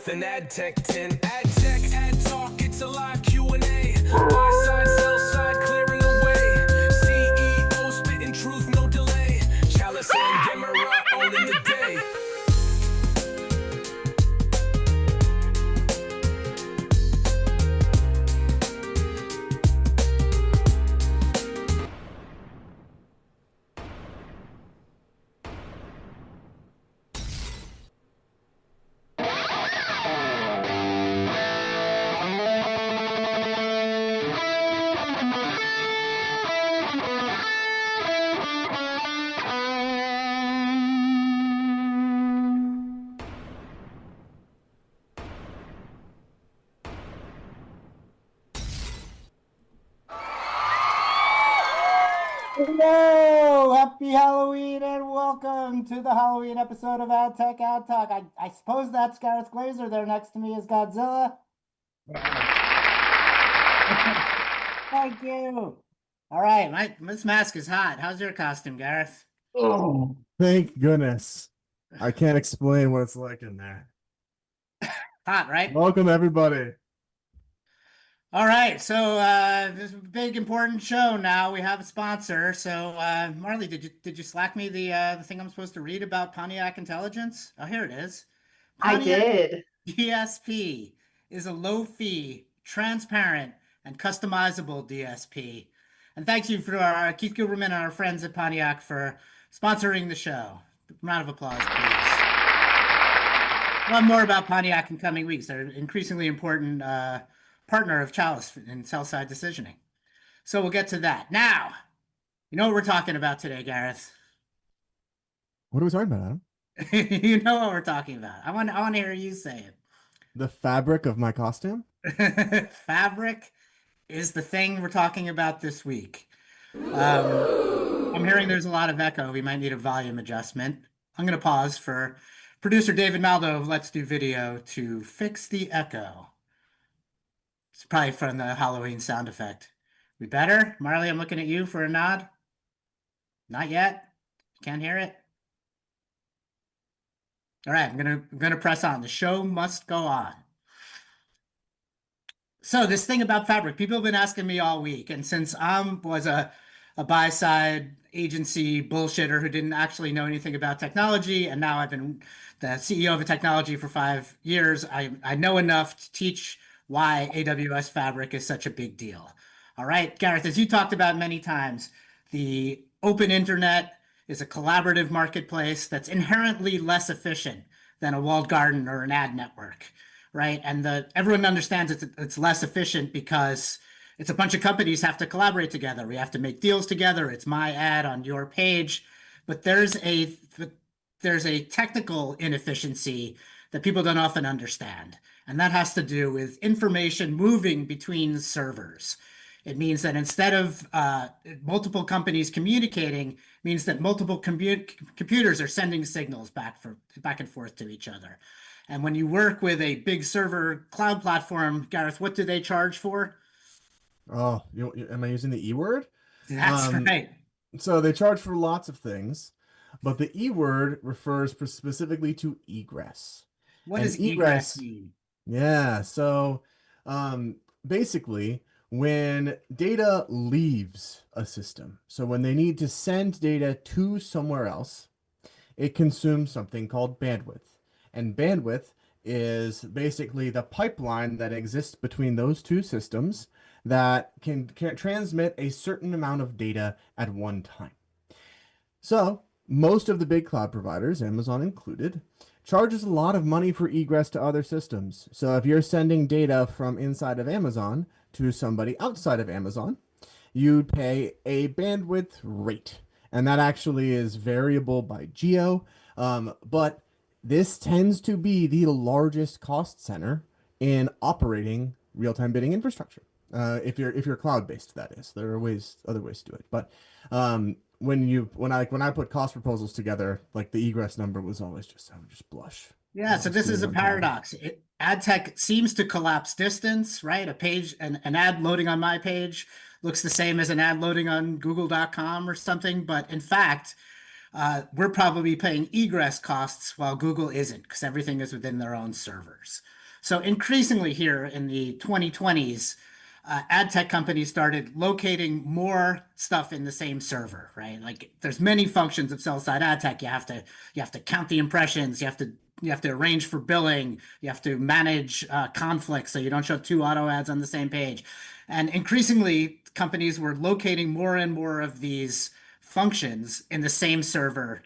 with an ad tech tin. Ad tech, ad talk, it's a live Q&A. Buy side, sell side, clearing the way. CEO spitting truth, no delay. Chalice and Gemara owning the day. Hello, happy Halloween and welcome to the Halloween episode of Ad Tech Ad Talk. I suppose that's Gareth Glaser. There next to me is Godzilla. Thank you. All right, this mask is hot. How's your costume, Gareth? Oh, thank goodness. I can't explain what it's like in there. Hot, right? Welcome, everybody. All right, so this is a big important show now. We have a sponsor. So Marley, did you Slack me the thing I'm supposed to read about Pontiac Intelligence? Oh, here it is. Pontiac I did. DSP is a low-fee, transparent, and customizable DSP. And thank you for our Keith Gilberman and our friends at Pontiac for sponsoring the show. Round of applause, please. We'll have more about Pontiac in coming weeks. They're an increasingly important partner of Chalice in sell-side decisioning. So we'll get to that. Now, you know what we're talking about today, Gareth? What are we talking about, Adam? You know what we're talking about. I want to hear you say it. The fabric of my costume? Fabric is the thing we're talking about this week. I'm hearing there's a lot of echo. We might need a volume adjustment. I'm going to pause for producer David Maldo of Let's Do Video to fix the echo. It's probably from the Halloween sound effect. We better? Marley, I'm looking at you for a nod. Not yet? Can't hear it? All right, I'm gonna press on. The show must go on. So this thing about Fabric, people have been asking me all week, and since I was a buy-side agency bullshitter who didn't actually know anything about technology, and now I've been the CEO of a technology for 5 years, I know enough to teach why AWS Fabric is such a big deal. All right, Gareth, as you talked about many times, the open internet is a collaborative marketplace that's inherently less efficient than a walled garden or an ad network, right? And everyone understands it's less efficient because it's a bunch of companies have to collaborate together. We have to make deals together. It's my ad on your page. But there's a technical inefficiency that people don't often understand. And that has to do with information moving between servers. It means that instead of multiple companies communicating, means that multiple computers are sending signals back and forth to each other. And when you work with a big server cloud platform, Gareth, what do they charge for? Oh, am I using the E word? That's right. So they charge for lots of things, but the E word refers specifically to egress. What does egress mean? Yeah, so basically, when data leaves a system, so when they need to send data to somewhere else, it consumes something called bandwidth. And bandwidth is basically the pipeline that exists between those two systems that can transmit a certain amount of data at one time. So most of the big cloud providers, Amazon included, charges a lot of money for egress to other systems. So if you're sending data from inside of Amazon to somebody outside of Amazon, you'd pay a bandwidth rate. And that actually is variable by geo. But this tends to be the largest cost center in operating real-time bidding infrastructure. If you're cloud-based, that is. There are other ways to do it. But when I put cost proposals together, like the egress number was always I would just blush. Yeah, so this is a paradox. Ad tech seems to collapse distance, right? An ad loading on my page looks the same as an ad loading on google.com or something. But in fact, we're probably paying egress costs while Google isn't because everything is within their own servers. So increasingly here in the 2020s, ad tech companies started locating more stuff in the same server, right? Like there's many functions of sell-side ad tech. You have to count the impressions. You have to arrange for billing. You have to manage conflicts so you don't show two auto ads on the same page. And increasingly, companies were locating more and more of these functions in the same server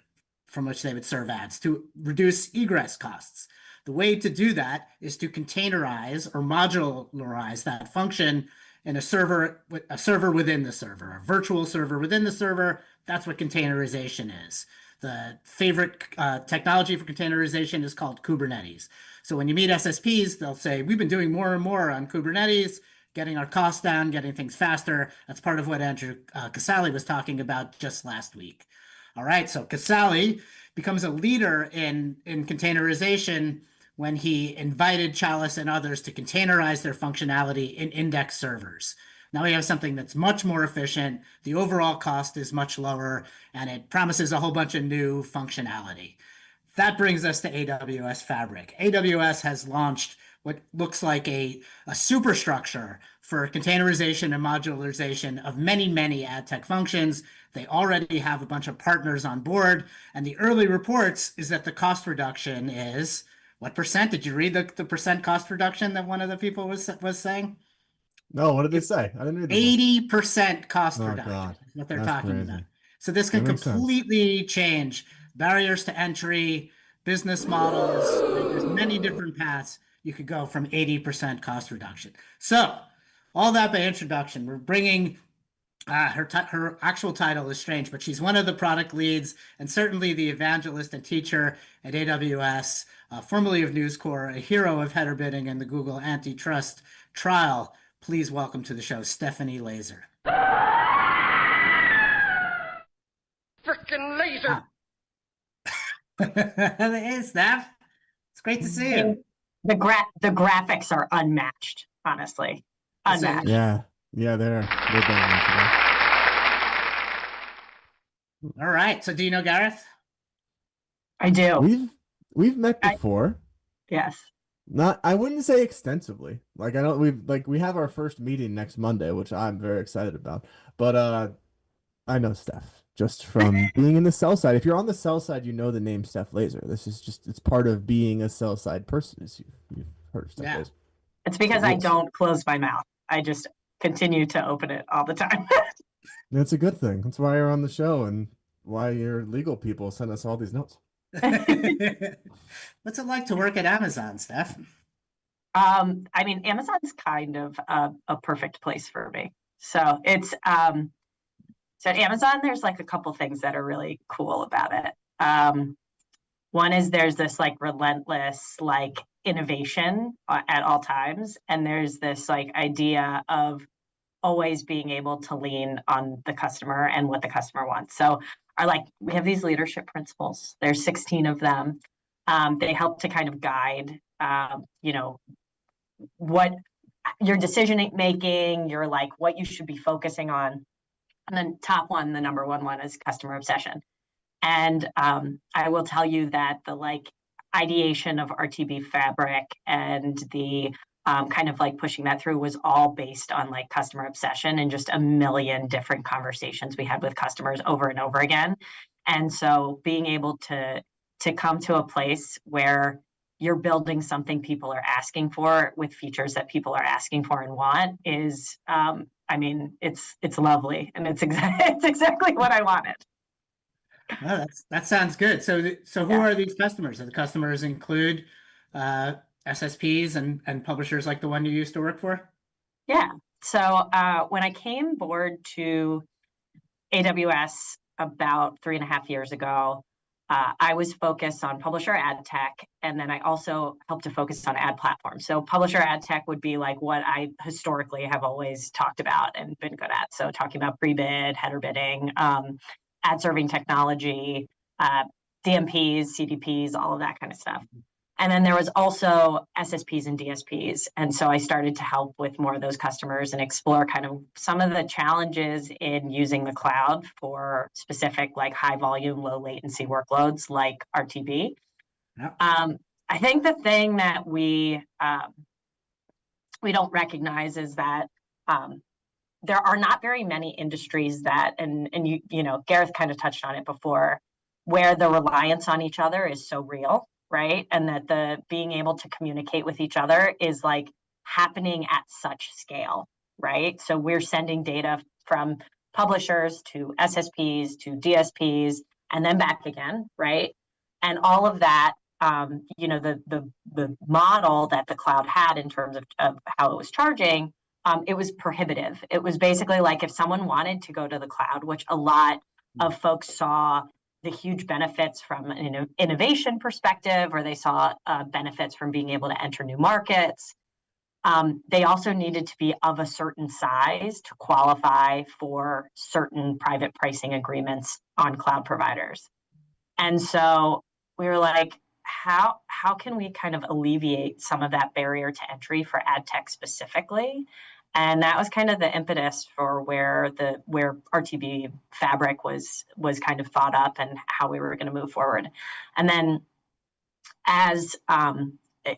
from which they would serve ads to reduce egress costs. The way to do that is to containerize or modularize that function in a server within the server, a virtual server within the server. That's what containerization is. The favorite technology for containerization is called Kubernetes. So when you meet SSPs, they'll say, we've been doing more and more on Kubernetes, getting our costs down, getting things faster. That's part of what Andrew Casale was talking about just last week. All right, so Casale becomes a leader in containerization when he invited Chalice and others to containerize their functionality in index servers. Now we have something that's much more efficient, the overall cost is much lower, and it promises a whole bunch of new functionality. That brings us to AWS Fabric. AWS has launched what looks like a superstructure for containerization and modularization of many, many ad tech functions. They already have a bunch of partners on board, and the early reports is that the cost reduction is what percent? Did you read the percent cost reduction that one of the people was saying? No, what did they say? I didn't read the book. 80% cost Oh reduction God, is what they're that's talking crazy. about. So this That can makes sense. completely change barriers to entry, business models. There's many different paths you could go from 80% cost reduction. So all that by introduction, we're bringing her actual title is strange, but she's one of the product leads and certainly the evangelist and teacher at AWS, formerly of News Corp, a hero of header bidding and the Google antitrust trial. Please welcome to the show, Stephanie Layser. Frickin' laser. Hey, Steph. It's great to see you. The graphics are unmatched, honestly. Unmatched. Yeah, they're banging today. All right. So do you know Gareth? I do. We've met before. Yes. Not, I wouldn't say extensively. Like we have our first meeting next Monday, which I'm very excited about. But I know Steph just from being in the sell side. If you're on the sell side, you know the name Steph Layser. This is just, it's part of being a sell side person. You've heard of Steph Layser. It's because I don't close my mouth. I just continue to open it all the time. That's a good thing. That's why you're on the show and why your legal people send us all these notes. What's it like to work at Amazon, Steph? I mean, Amazon's kind of a perfect place for me. So it's so at Amazon, there's like a couple things that are really cool about it. One is there's this like relentless like innovation at all times, and there's this like idea of always being able to lean on the customer and what the customer wants. So we have these leadership principles. There's 16 of them. They help to kind of guide, what your decision making, your like what you should be focusing on. And then top one, the number one is customer obsession. And I will tell you that the like ideation of RTB Fabric and the kind of like pushing that through was all based on like customer obsession and just a million different conversations we had with customers over and over again. And so being able to come to a place where you're building something people are asking for with features that people are asking for and want is, I mean, it's lovely, and it's exactly what I wanted. Oh, that sounds good. So who are these customers? Do the customers include SSPs and publishers like the one you used to work for? Yeah. So when I came board to AWS about 3.5 years ago, I was focused on publisher ad tech, and then I also helped to focus on ad platform. So publisher ad tech would be like what I historically have always talked about and been good at. So talking about Prebid, header bidding, ad serving technology, DMPs, CDPs, all of that kind of stuff. And then there was also SSPs and DSPs. And so I started to help with more of those customers and explore kind of some of the challenges in using the cloud for specific like high volume, low latency workloads like RTB. Yep. I think the thing that we don't recognize is that there are not very many industries that, and you know, Gareth kind of touched on it before, where the reliance on each other is so real, right? And that the being able to communicate with each other is like happening at such scale, right? So we're sending data from publishers to SSPs to DSPs and then back again, right? And all of that, you know, the model that the cloud had in terms of how it was charging, it was prohibitive. It was basically like if someone wanted to go to the cloud, which a lot of folks saw the huge benefits from an innovation perspective, or they saw benefits from being able to enter new markets. They also needed to be of a certain size to qualify for certain private pricing agreements on cloud providers. And so we were like, how can we kind of alleviate some of that barrier to entry for ad tech specifically? And that was kind of the impetus for where RTB Fabric was kind of thought up and how we were going to move forward. And then as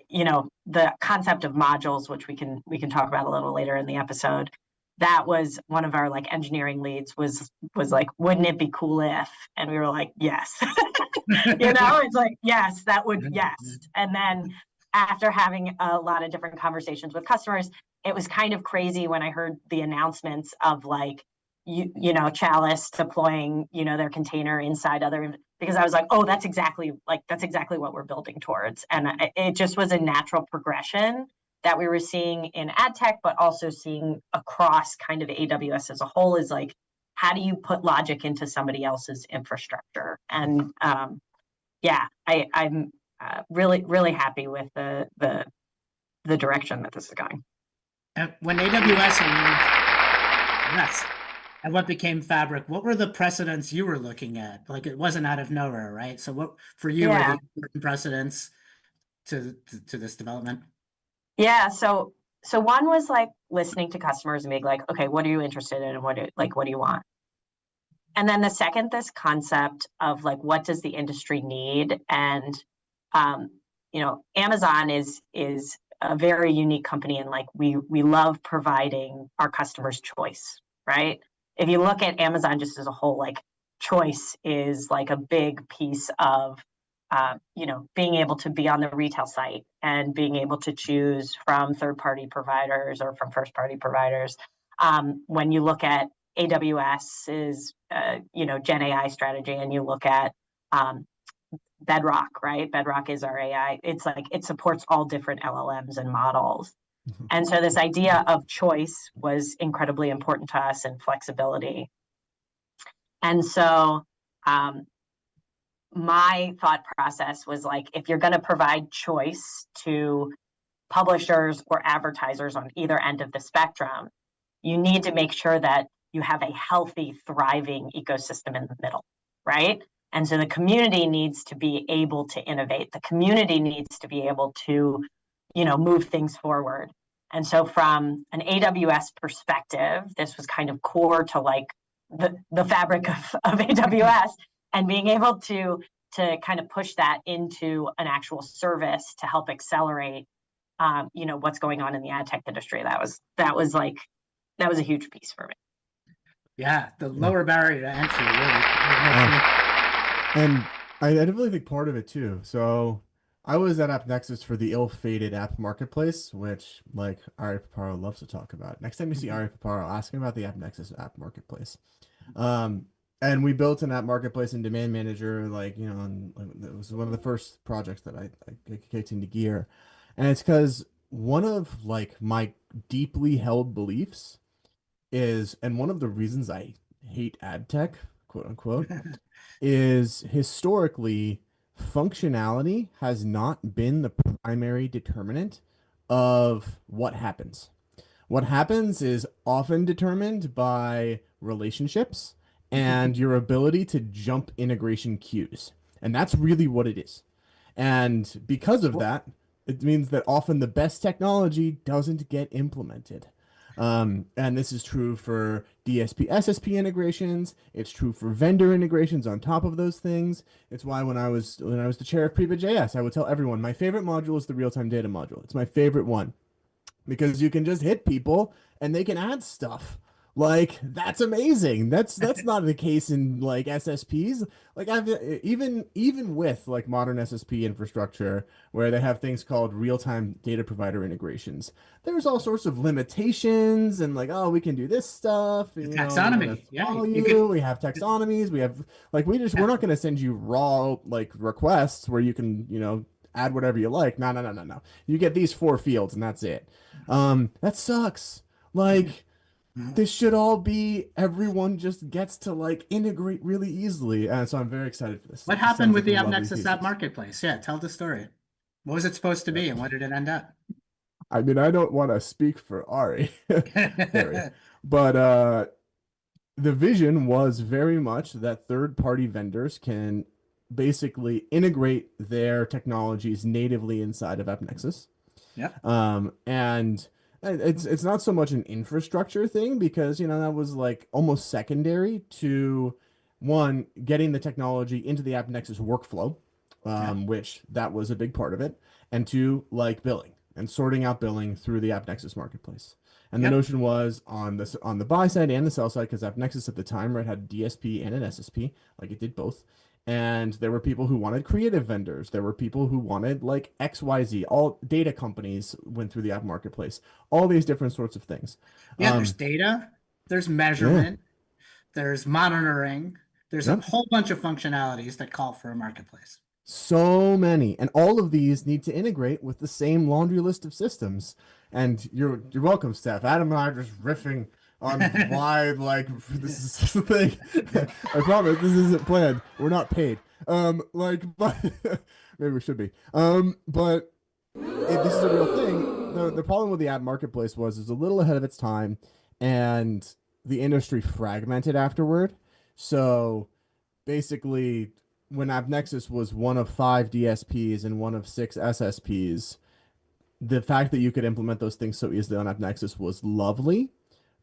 you know, the concept of modules, which we can talk about a little later in the episode, that was one of our like engineering leads was like, wouldn't it be cool if? And we were like, yes. You know, it's like, yes, that would, yes. And then after having a lot of different conversations with customers, it was kind of crazy when I heard the announcements of like, you know, Chalice deploying, you know, their container inside other, because I was like, oh, that's exactly what we're building towards. And it just was a natural progression that we were seeing in ad tech, but also seeing across kind of AWS as a whole is like, how do you put logic into somebody else's infrastructure? And yeah, I'm really happy with the direction that this is going. And when AWS Rest and what became Fabric, what were the precedents you were looking at? Like it wasn't out of nowhere, right? So what for you were the important precedents to this development? Yeah, so one was like listening to customers and being like, okay, what are you interested in and what do you want? And then the second, this concept of like, what does the industry need? And you know, Amazon is a very unique company, and like we love providing our customers choice, right? If you look at Amazon just as a whole, like choice is like a big piece of you know, being able to be on the retail site and being able to choose from third-party providers or from first-party providers. When you look at AWS's you know, Gen AI strategy, and you look at Bedrock, right? Bedrock is our AI. It's like it supports all different LLMs and models. And so this idea of choice was incredibly important to us, and flexibility. And so my thought process was like, if you're going to provide choice to publishers or advertisers on either end of the spectrum, you need to make sure that you have a healthy, thriving ecosystem in the middle, right? And so the community needs to be able to innovate. The community needs to be able to, you know, move things forward. And so from an AWS perspective, this was kind of core to like the fabric of AWS, and being able to kind of push that into an actual service to help accelerate, you know, what's going on in the ad tech industry. That was a huge piece for me. Yeah, the lower barrier to entry really. And I definitely think part of it too. So I was at App Nexus for the ill-fated app marketplace, which like Ari Paparo loves to talk about. Next time you see Ari Paparo, ask him about the App Nexus app marketplace. And we built an app marketplace and demand manager, like, you know, and it was one of the first projects that I kicked into gear. And it's because one of like my deeply held beliefs is, and one of the reasons I hate ad tech, quote unquote, is historically functionality has not been the primary determinant of what happens. What happens is often determined by relationships and your ability to jump integration queues. And that's really what it is. And because of that, it means that often the best technology doesn't get implemented. And this is true for DSP, SSP integrations. It's true for vendor integrations on top of those things. It's why when I was the chair of Prebid.js, I would tell everyone my favorite module is the real-time data module. It's my favorite one because you can just hit people and they can add stuff. Like that's amazing. That's not the case in like SSPs. Like I've even with like modern SSP infrastructure where they have things called real-time data provider integrations. There's all sorts of limitations and like, oh, we can do this stuff. You know, Taxonomy. we have taxonomies. We have like we're not going to send you raw like requests where you can, you know, add whatever you like. No. You get these 4 fields and that's it. That sucks. Like this should all be everyone just gets to like integrate really easily. And so I'm very excited for this. What happened with the AppNexus app marketplace? Yeah, tell the story. What was it supposed to be and what did it end up? I mean, I don't want to speak for Ari, but the vision was very much that third-party vendors can basically integrate their technologies natively inside of AppNexus. Yeah. And it's not so much an infrastructure thing because, you know, that was like almost secondary to one, getting the technology into the AppNexus workflow, which that was a big part of it, and two, like billing and sorting out billing through the AppNexus marketplace. And the notion was on the buy side and the sell side, because AppNexus at the time, right, had a DSP and an SSP, like it did both. And there were people who wanted creative vendors. There were people who wanted like XYZ. All data companies went through the app marketplace. All these different sorts of things. Yeah, there's data, there's measurement, there's monitoring, there's a whole bunch of functionalities that call for a marketplace. So many, and all of these need to integrate with the same laundry list of systems. And you're welcome, Steph. Adam and I are just riffing on why like this is the thing. I promise this isn't planned. We're not paid. But maybe we should be. But this is a real thing. The problem with the app marketplace was a little ahead of its time, and the industry fragmented afterward. So basically, when AppNexus was one of 5 DSPs and one of 6 SSPs, the fact that you could implement those things so easily on AppNexus was lovely,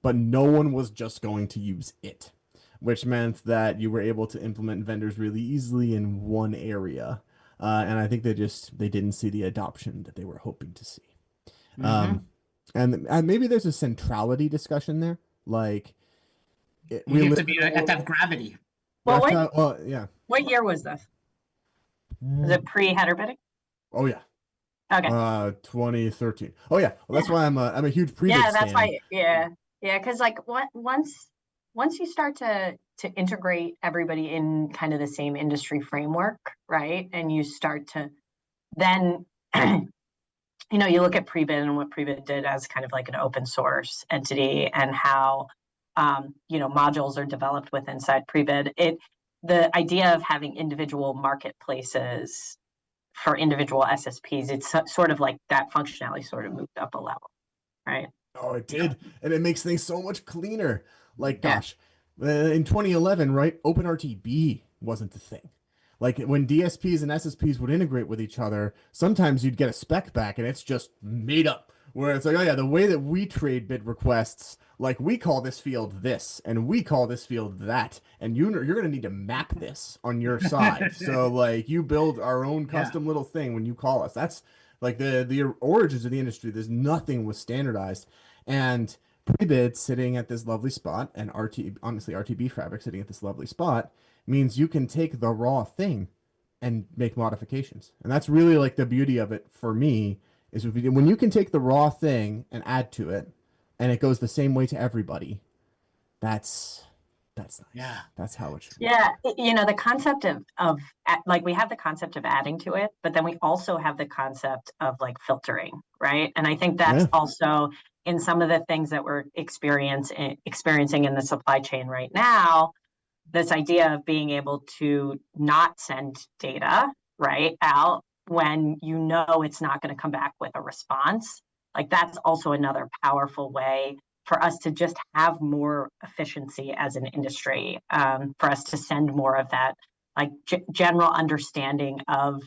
but no one was just going to use it, which meant that you were able to implement vendors really easily in one area. And I think they didn't see the adoption that they were hoping to see. And maybe there's a centrality discussion there. Like, you have to have gravity. Well, yeah. What year was this? Was it pre-header bidding? Oh yeah. Okay. 2013. Oh yeah. Well, that's why I'm a huge Prebid Yeah, that's stan. why. Yeah. Because like once you start to integrate everybody in kind of the same industry framework, right? And you start to then, you know, you look at Prebid and what Prebid did as kind of like an open source entity and how, you know, modules are developed with inside Prebid. The idea of having individual marketplaces for individual SSPs, it's sort of like that functionality sort of moved up a level, right? Oh, it did. And it makes things so much cleaner. Like, gosh, in 2011, right, OpenRTB wasn't the thing. Like, when DSPs and SSPs would integrate with each other, sometimes you'd get a spec back and it's just made up. Where it's like, oh yeah, the way that we trade bid requests, like we call this field this, and we call this field that, and you're going to need to map this on your side. So like you build our own custom little thing when you call us. That's like the origins of the industry. There's nothing was standardized, and Prebid sitting at this lovely spot, and RTB Fabric sitting at this lovely spot means you can take the raw thing and make modifications, and that's really like the beauty of it for me. Is when you can take the raw thing and add to it, and it goes the same way to everybody. That's nice. Yeah, that's how it should. Yeah, you know, the concept of like we have the concept of adding to it, but then we also have the concept of like filtering, right? And I think that's also in some of the things that we're experiencing in the supply chain right now. This idea of being able to not send data right out when you know it's not going to come back with a response, like that's also another powerful way for us to just have more efficiency as an industry, for us to send more of that like general understanding of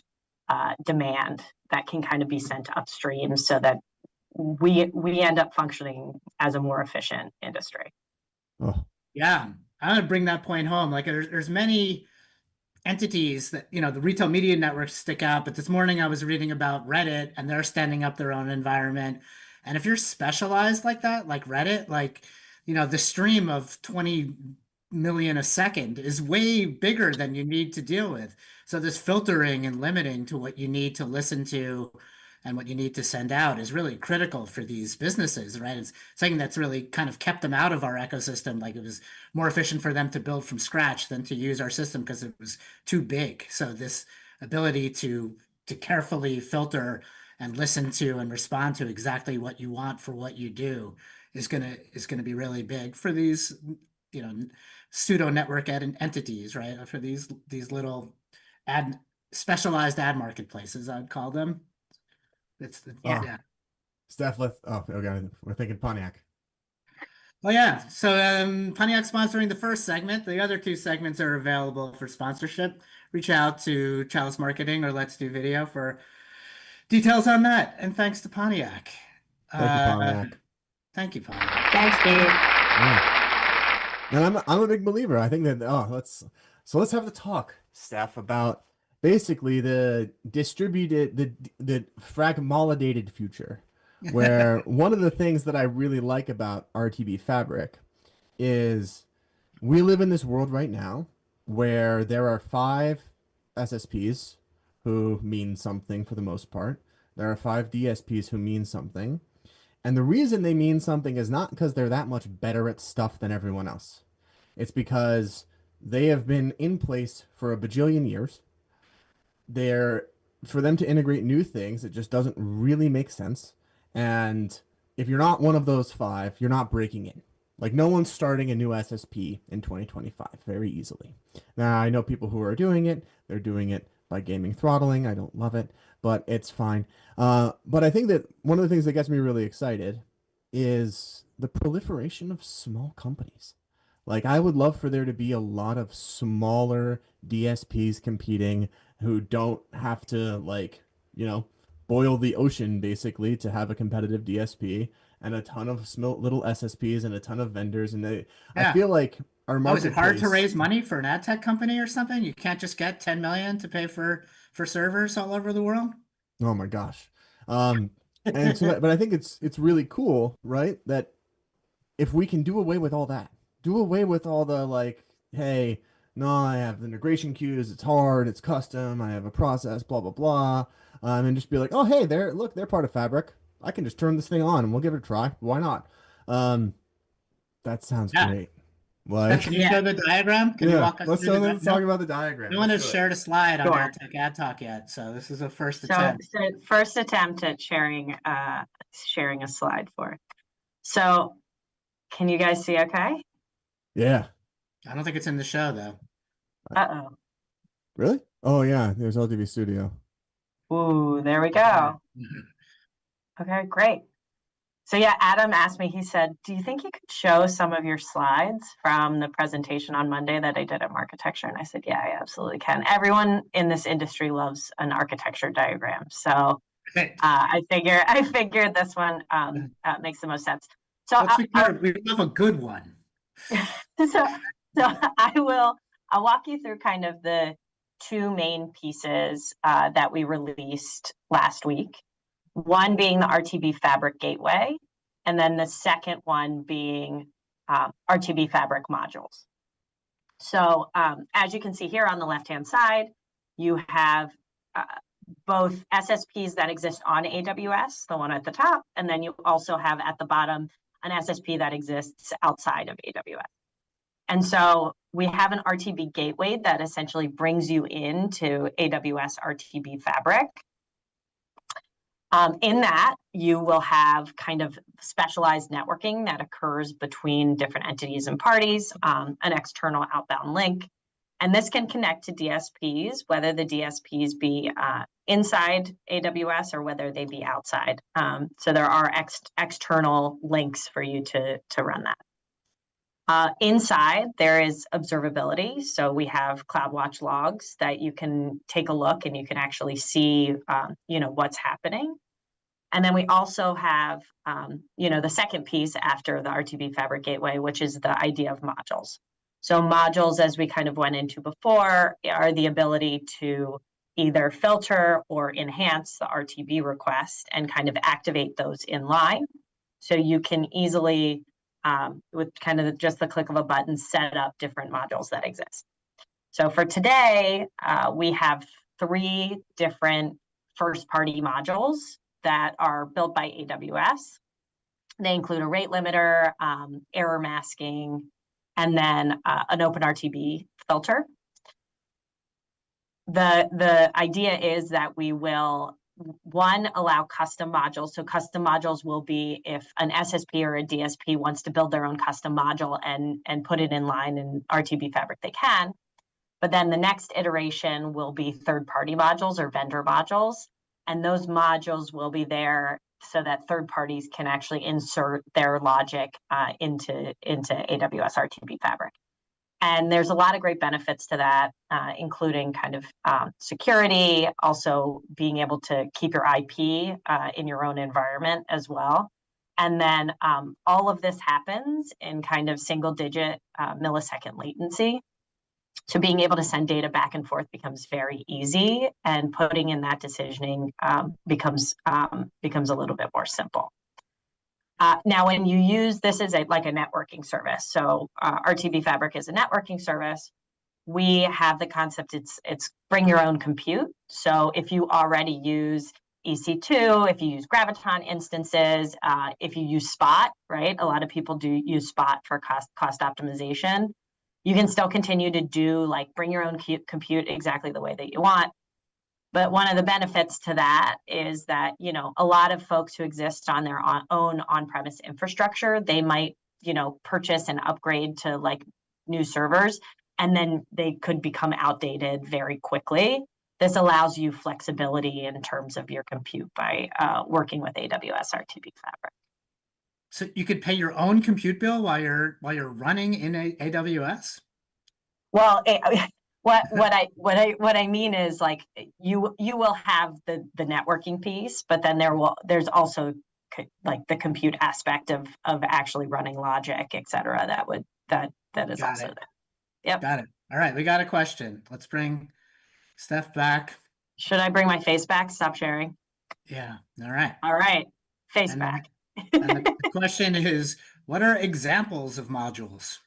demand that can kind of be sent upstream so that we end up functioning as a more efficient industry. Oh, Yeah, I'm gonna bring that point home. Like there's many entities that, you know, the retail media networks stick out, but this morning I was reading about Reddit and they're standing up their own environment. And if you're specialized like that, like Reddit, like, you know, the stream of 20 million a second is way bigger than you need to deal with. So this filtering and limiting to what you need to listen to and what you need to send out is really critical for these businesses, right? It's something that's really kind of kept them out of our ecosystem. Like it was more efficient for them to build from scratch than to use our system because it was too big. So this ability to carefully filter and listen to and respond to exactly what you want for what you do is gonna be really big for these, you know, pseudo network entities, right? For these little specialized ad marketplaces, I'd call them. Yeah. Steph, okay, we're thinking Pontiac. Oh yeah. So Pontiac sponsoring the first segment. The other two segments are available for sponsorship. Reach out to Chalice Marketing or Let's Do Video for details on that. And thanks to Pontiac. Thank you, Pontiac. Thank you, Pontiac. Thanks, Steve. Yeah. And I'm a big believer. I think that let's have the talk, Steph, about basically the distributed, the fragmentated future, where one of the things that I really like about RTB Fabric is we live in this world right now where there are 5 SSPs who mean something for the most part. There are 5 DSPs who mean something. And the reason they mean something is not because they're that much better at stuff than everyone else. It's because they have been in place for a bajillion years. For them to integrate new things, it just doesn't really make sense. And if you're not one of those 5, you're not breaking in. Like no one's starting a new SSP in 2025 very easily. Now, I know people who are doing it. They're doing it by gaming throttling. I don't love it, but it's fine. But I think that one of the things that gets me really excited is the proliferation of small companies. Like I would love for there to be a lot of smaller DSPs competing who don't have to boil the ocean basically to have a competitive DSP, and a ton of little SSPs and a ton of vendors. And I feel like our marketplace... is it hard to raise money for an ad tech company or something? You can't just get 10 million to pay for servers all over the world? Oh my gosh. And so, but I think it's really cool, right? That if we can do away with all that, do away with all the hey, no, I have integration queues, it's hard, it's custom, I have a process, blah, blah, blah. And just be like, oh, hey, they're part of Fabric. I can just turn this thing on and we'll give it a try. Why not? That sounds great. Can you show the diagram? Can you walk us through let's talk about the diagram. No one has shared a slide on Ad Talk yet, so this is a first attempt. So first attempt at sharing a slide for it. So can you guys see okay? Yeah. I don't think it's in the show though. Uh-oh. Really? Oh yeah, there's LTV Studio. Ooh, there we go. Okay, great. So yeah, Adam asked me, he said, do you think you could show some of your slides from the presentation on Monday that I did at Architecture? And I said, yeah, I absolutely can. Everyone in this industry loves an architecture diagram. So I figured this one makes the most sense. So we love a good one. so I'll walk you through kind of the 2 main pieces that we released last week. One being the RTB Fabric Gateway, and then the second one being RTB Fabric modules. So as you can see here on the left-hand side, you have both SSPs that exist on AWS, the one at the top, and then you also have at the bottom an SSP that exists outside of AWS. And so we have an RTB gateway that essentially brings you into AWS RTB Fabric. In that, you will have kind of specialized networking that occurs between different entities and parties, an external outbound link. And this can connect to DSPs, whether the DSPs be inside AWS or whether they be outside. So there are external links for you to run that. Inside, there is observability. So we have CloudWatch logs that you can take a look and you can actually see, what's happening. And then we also have, the second piece after the RTB Fabric Gateway, which is the idea of modules. So modules, as we kind of went into before, are the ability to either filter or enhance the RTB request and kind of activate those in line. So you can easily, with kind of just the click of a button, set up different modules that exist. So for today, we have 3 different first-party modules that are built by AWS. They include a rate limiter, error masking, and then an open RTB filter. The idea is that we will, one, allow custom modules. So custom modules will be if an SSP or a DSP wants to build their own custom module and put it in line in RTB Fabric, they can. But then the next iteration will be third-party modules or vendor modules. And those modules will be there so that third parties can actually insert their logic into AWS RTB Fabric. And there's a lot of great benefits to that, including kind of security, also being able to keep your IP in your own environment as well. And then all of this happens in kind of single-digit millisecond latency. So being able to send data back and forth becomes very easy, and putting in that decisioning becomes a little bit more simple. Now, when you use this as like a networking service, so RTB Fabric is a networking service. We have the concept it's bring your own compute. So if you already use EC2, if you use Graviton instances, if you use Spot, right? A lot of people do use Spot for cost optimization. You can still continue to do like bring your own compute exactly the way that you want. But one of the benefits to that is that, a lot of folks who exist on their own on-premise infrastructure, they might, purchase and upgrade to like new servers, and then they could become outdated very quickly. This allows you flexibility in terms of your compute by working with AWS RTB Fabric. So you could pay your own compute bill while you're running in AWS? Well, what I mean is like you will have the networking piece, but then there's also like the compute aspect of actually running logic, et cetera. That is Got also it. there. Yep. Got it. All right, we got a question. Let's bring Steph back. Should I bring my face back? Stop sharing. Yeah. All right. All right. Face And back. And the question is, what are examples of modules?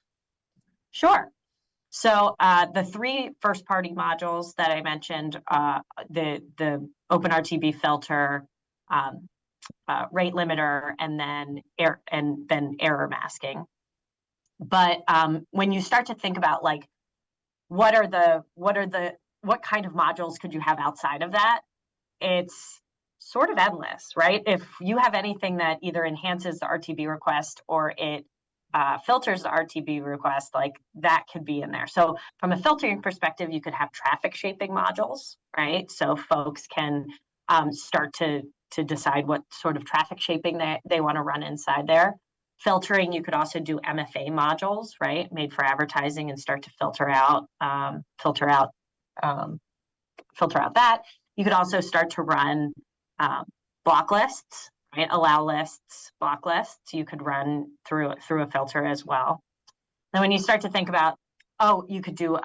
Sure. So the 3 first-party modules that I mentioned, the OpenRTB filter, rate limiter, and then error masking. But when you start to think about like what kind of modules could you have outside of that, it's sort of endless, right? If you have anything that either enhances the RTB request or it filters the RTB request, like that could be in there. So from a filtering perspective, you could have traffic shaping modules, right? So folks can start to decide what sort of traffic shaping they want to run inside there. Filtering, you could also do MFA modules, right? Made for advertising, and start to filter out that. You could also start to run block lists, right? Allow lists, block lists. You could run through a filter as well. Then when you start to think about, you could do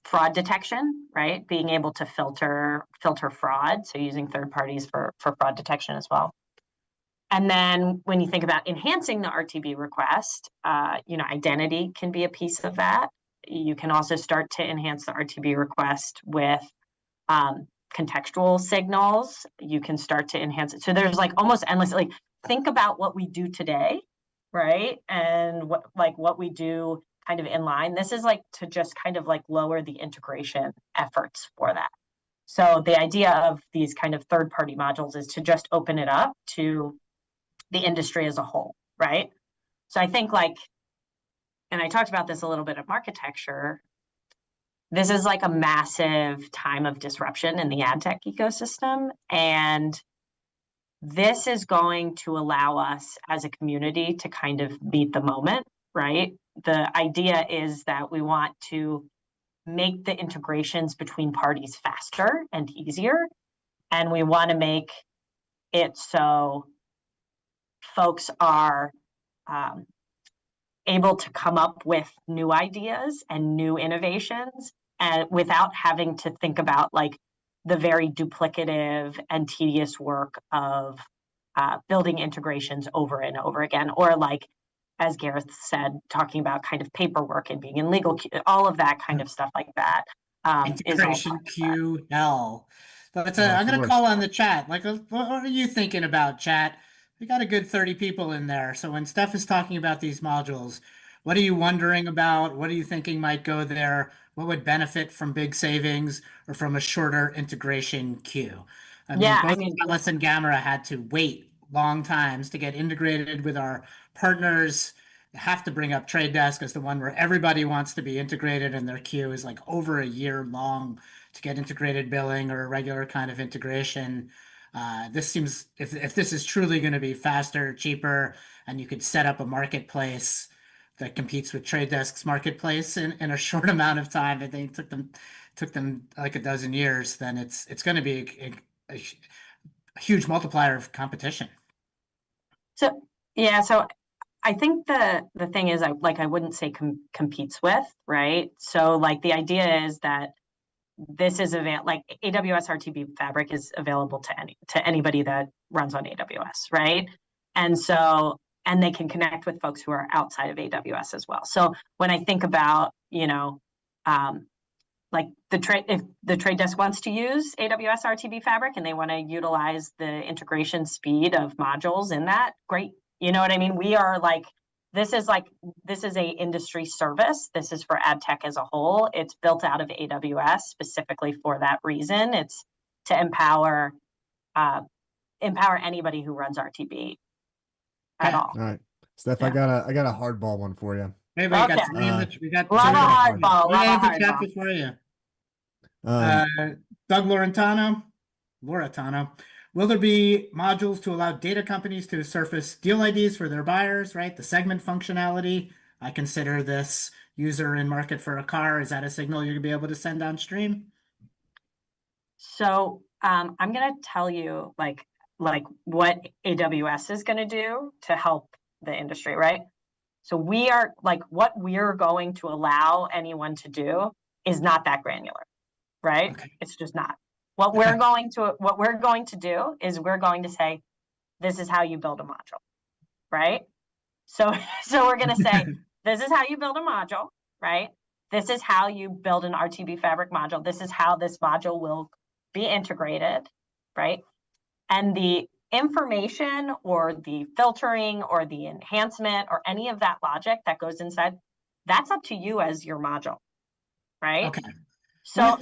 fraud detection, right? Being able to filter fraud, so using third parties for fraud detection as well. And then when you think about enhancing the RTB request, identity can be a piece of that. You can also start to enhance the RTB request with contextual signals. You can start to enhance it. So there's like almost endless, like think about what we do today, right? And what we do kind of in line. This is like to just kind of like lower the integration efforts for that. So the idea of these kind of third-party modules is to just open it up to the industry as a whole, right? So I think and I talked about this a little bit of architecture, this is like a massive time of disruption in the ad tech ecosystem. And this is going to allow us as a community to kind of meet the moment, right? The idea is that we want to make the integrations between parties faster and easier. And we want to make it so folks are able to come up with new ideas and new innovations, and without having to think about like the very duplicative and tedious work of building integrations over and over again, or like, as Gareth said, talking about kind of paperwork and being in legal, all of that kind of stuff like that. Integration queue hell. But Oh, I'm it's the going to worst. call on the chat. Like, what are you thinking about, chat? We got a good 30 people in there. So when Steph is talking about these modules, what are you wondering about? What are you thinking might go there? What would benefit from big savings or from a shorter integration queue? I mean, Yeah, I both mean, Atlas and Gamera had to wait long times to get integrated with our partners. Have to bring up Trade Desk as the one where everybody wants to be integrated, and their queue is like over a year long to get integrated billing or a regular kind of integration. This seems, if this is truly going to be faster, cheaper, and you could set up a marketplace that competes with Trade Desk's marketplace in a short amount of time. I think it took them like a dozen years. Then it's going to be a huge multiplier of competition. so yeah, so I think the thing is, I wouldn't say competes with, right? So like the idea is that this is like AWS RTB Fabric is available to anybody that runs on AWS, right? And so, and they can connect with folks who are outside of AWS as well. So when I think about, like if the trade desk wants to use AWS RTB Fabric and they want to utilize the integration speed of modules in that, great. You know what I mean? We are like, this is a industry service. This is for ad tech as a whole. It's built out of AWS specifically for that reason. It's to empower anybody who runs RTB at all. All right, Steph, Yeah. I got a hardball one for you. Hey, we got Okay. three in the we got Love three a in the- hardball, we love got a the chat hardball. before you. Um, Doug Loretano. Will there be modules to allow data companies to surface deal IDs for their buyers, right? The segment functionality. I consider this user in market for a car. Is that a signal you're gonna be able to send downstream? So I'm going to tell you like what AWS is going to do to help the industry, right? So we are like, what we're going to allow anyone to do is not that granular, right? Okay. It's just not. What we're going to do is we're going to say, this is how you build a module, right? So we're going to say, this is how you build a module, right? This is how you build an RTB Fabric module. This is how this module will be integrated, right? And the information or the filtering or the enhancement or any of that logic that goes inside, that's up to you as your module, right? Okay. So,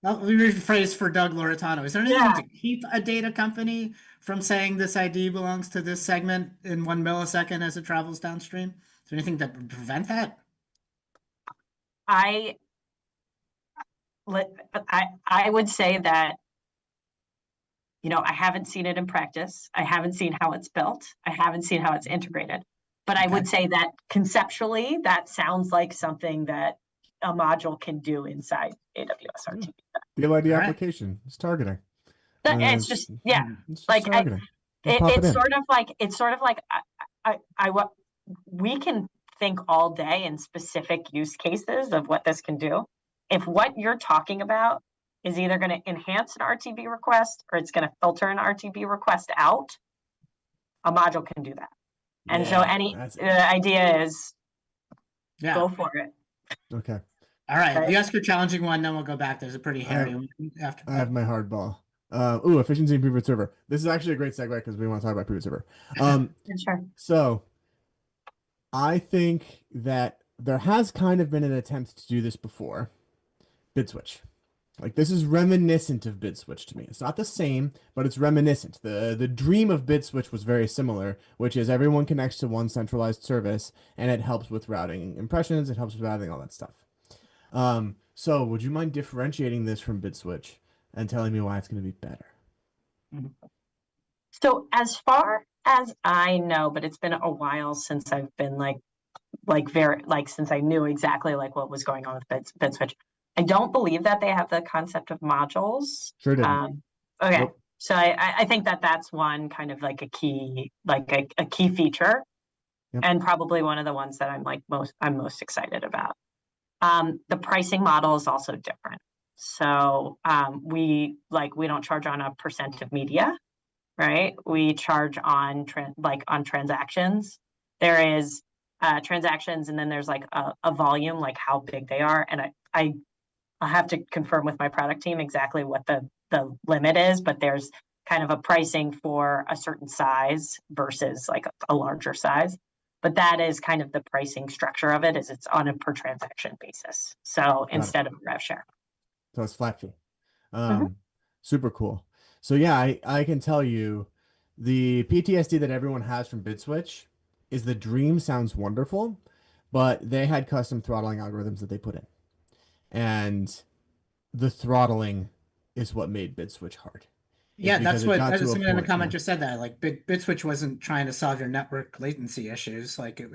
Let me rephrase for Doug Loretano. Is there anything yeah. to keep a data company from saying this ID belongs to this segment in 1 millisecond as it travels downstream? Is there anything that would prevent that? I would say that, I haven't seen it in practice. I haven't seen how it's built. I haven't seen how it's integrated. But I would say that conceptually, that sounds like something that a module can do inside AWS RTB. Deal ID All right. application. It's targeting. It's just, yeah. It's just Like targeting. it's sort of like we can think all day in specific use cases of what this can do. If what you're talking about is either going to enhance an RTB request or it's going to filter an RTB request out, a module can do that. And so the idea is go for it. Okay. All right. Right. You ask your challenging one, then we'll go back. There's a pretty hairy one after. I have my hardball. Efficiency in Prebid server. This is actually a great segue because we want to talk about Prebid server. Sure. So I think that there has kind of been an attempt to do this before. BidSwitch. Like this is reminiscent of BidSwitch to me. It's not the same, but it's reminiscent. The dream of BidSwitch was very similar, which is everyone connects to one centralized service and it helps with routing impressions, it helps with routing all that stuff. So would you mind differentiating this from BidSwitch and telling me why it's going to be better? So as far as I know, but it's been a while since I've been since I knew exactly like what was going on with BidSwitch. I don't believe that they have the concept of modules. Sure didn't. Okay. Nope. So I think that that's one kind of like a key, like a key feature, Yep. and probably one of the ones that I'm most excited about. The pricing model is also different. So we don't charge on a percent of media, right? We charge on transactions. There is transactions, and then there's like a volume, like how big they are. And I'll have to confirm with my product team exactly what the limit is, but there's kind of a pricing for a certain size versus like a larger size. But that is kind of the pricing structure of it, is it's on a per transaction basis. So instead of rev share. So it's flat fee. Super cool. So yeah, I can tell you the PTSD that everyone has from BidSwitch is the dream sounds wonderful, but they had custom throttling algorithms that they put in. And the throttling is what made BidSwitch hard. Yeah, that's what someone in the comment just said, that like BidSwitch wasn't trying to solve your network latency issues. Like it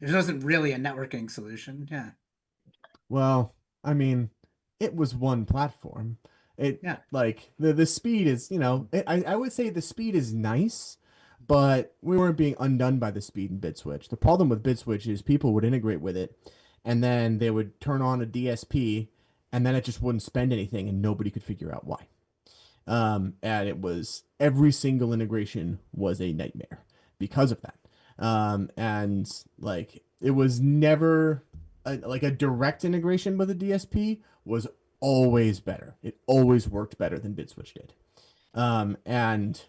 wasn't really a networking solution. Yeah. Well, I mean, it was one platform. Like the speed is, I would say the speed is nice, but we weren't being undone by the speed in BidSwitch. The problem with BidSwitch is people would integrate with it, and then they would turn on a DSP, and then it just wouldn't spend anything, and nobody could figure out why. And it was every single integration was a nightmare because of that. And like it was never like a direct integration with a DSP was always better. It always worked better than BidSwitch did. And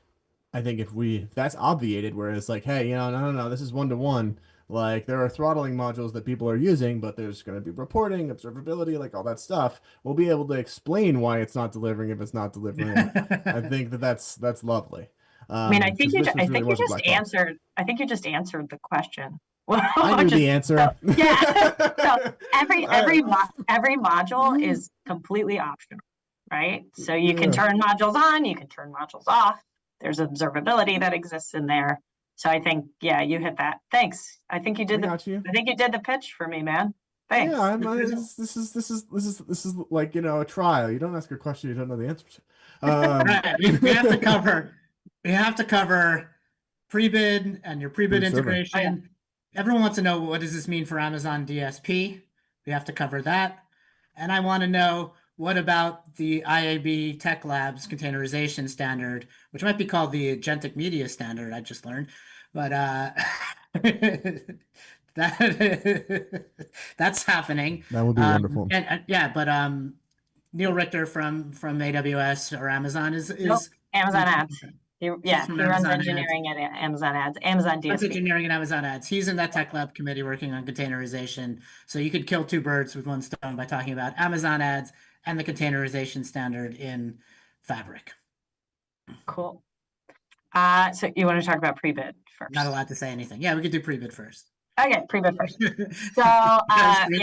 I think if that's obviated, where it's like, hey, no, this is one-to-one. Like there are throttling modules that people are using, but there's going to be reporting, observability, like all that stuff. We'll be able to explain why it's not delivering if it's not delivering. I think that's lovely. I mean, I think you just answered the question. I knew the answer. So, yeah. So every module is completely optional, right? So you can turn modules on, you can turn modules off. There's observability that exists in there. So I think, yeah, you hit that. Thanks. I think you did I think you did the pitch for me, man. Thanks. Yeah, this is like, a trial. You don't ask a question you don't know the answer to. We have to cover Prebid and your Prebid integration. Oh, yeah. Everyone wants to know, what does this mean for Amazon DSP? We have to cover that. And I want to know, what about the IAB Tech Labs Containerization Standard, which might be called the Agentic Media Standard, I just learned. But that's happening. That would be wonderful. And Neil Richter from AWS or Amazon is Amazon Ads. He runs engineering at Amazon Ads, Amazon DSP. Engineering at Amazon Ads. He's in that Tech Lab committee working on containerization. So you could kill two birds with one stone by talking about Amazon Ads and the containerization standard in Fabric. Cool. So you want to talk about Prebid first? Not allowed to say anything. Yeah, we could do Prebid first. Okay, Prebid first. So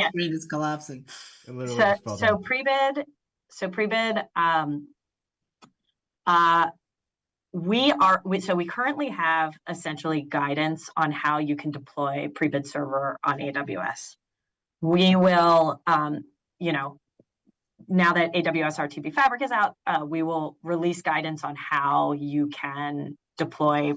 screen is collapsing. So Prebid. We currently have essentially guidance on how you can deploy Prebid server on AWS. We will, now that AWS RTB Fabric is out, we will release guidance on how you can deploy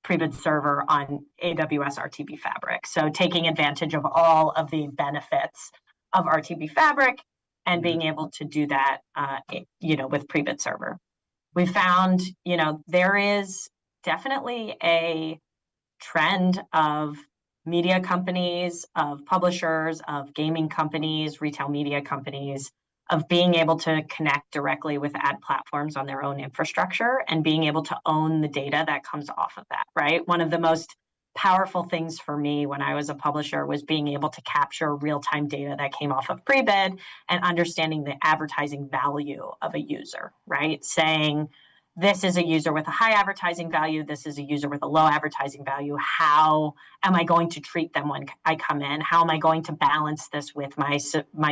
Prebid server on AWS RTB Fabric. So taking advantage of all of the benefits of RTB Fabric and being able to do that, with Prebid server. We found, there is definitely a trend of media companies, of publishers, of gaming companies, retail media companies, of being able to connect directly with ad platforms on their own infrastructure and being able to own the data that comes off of that, right? One of the most powerful things for me when I was a publisher was being able to capture real-time data that came off of Prebid and understanding the advertising value of a user, right? Saying, this is a user with a high advertising value, this is a user with a low advertising value. How am I going to treat them when I come in? How am I going to balance this with my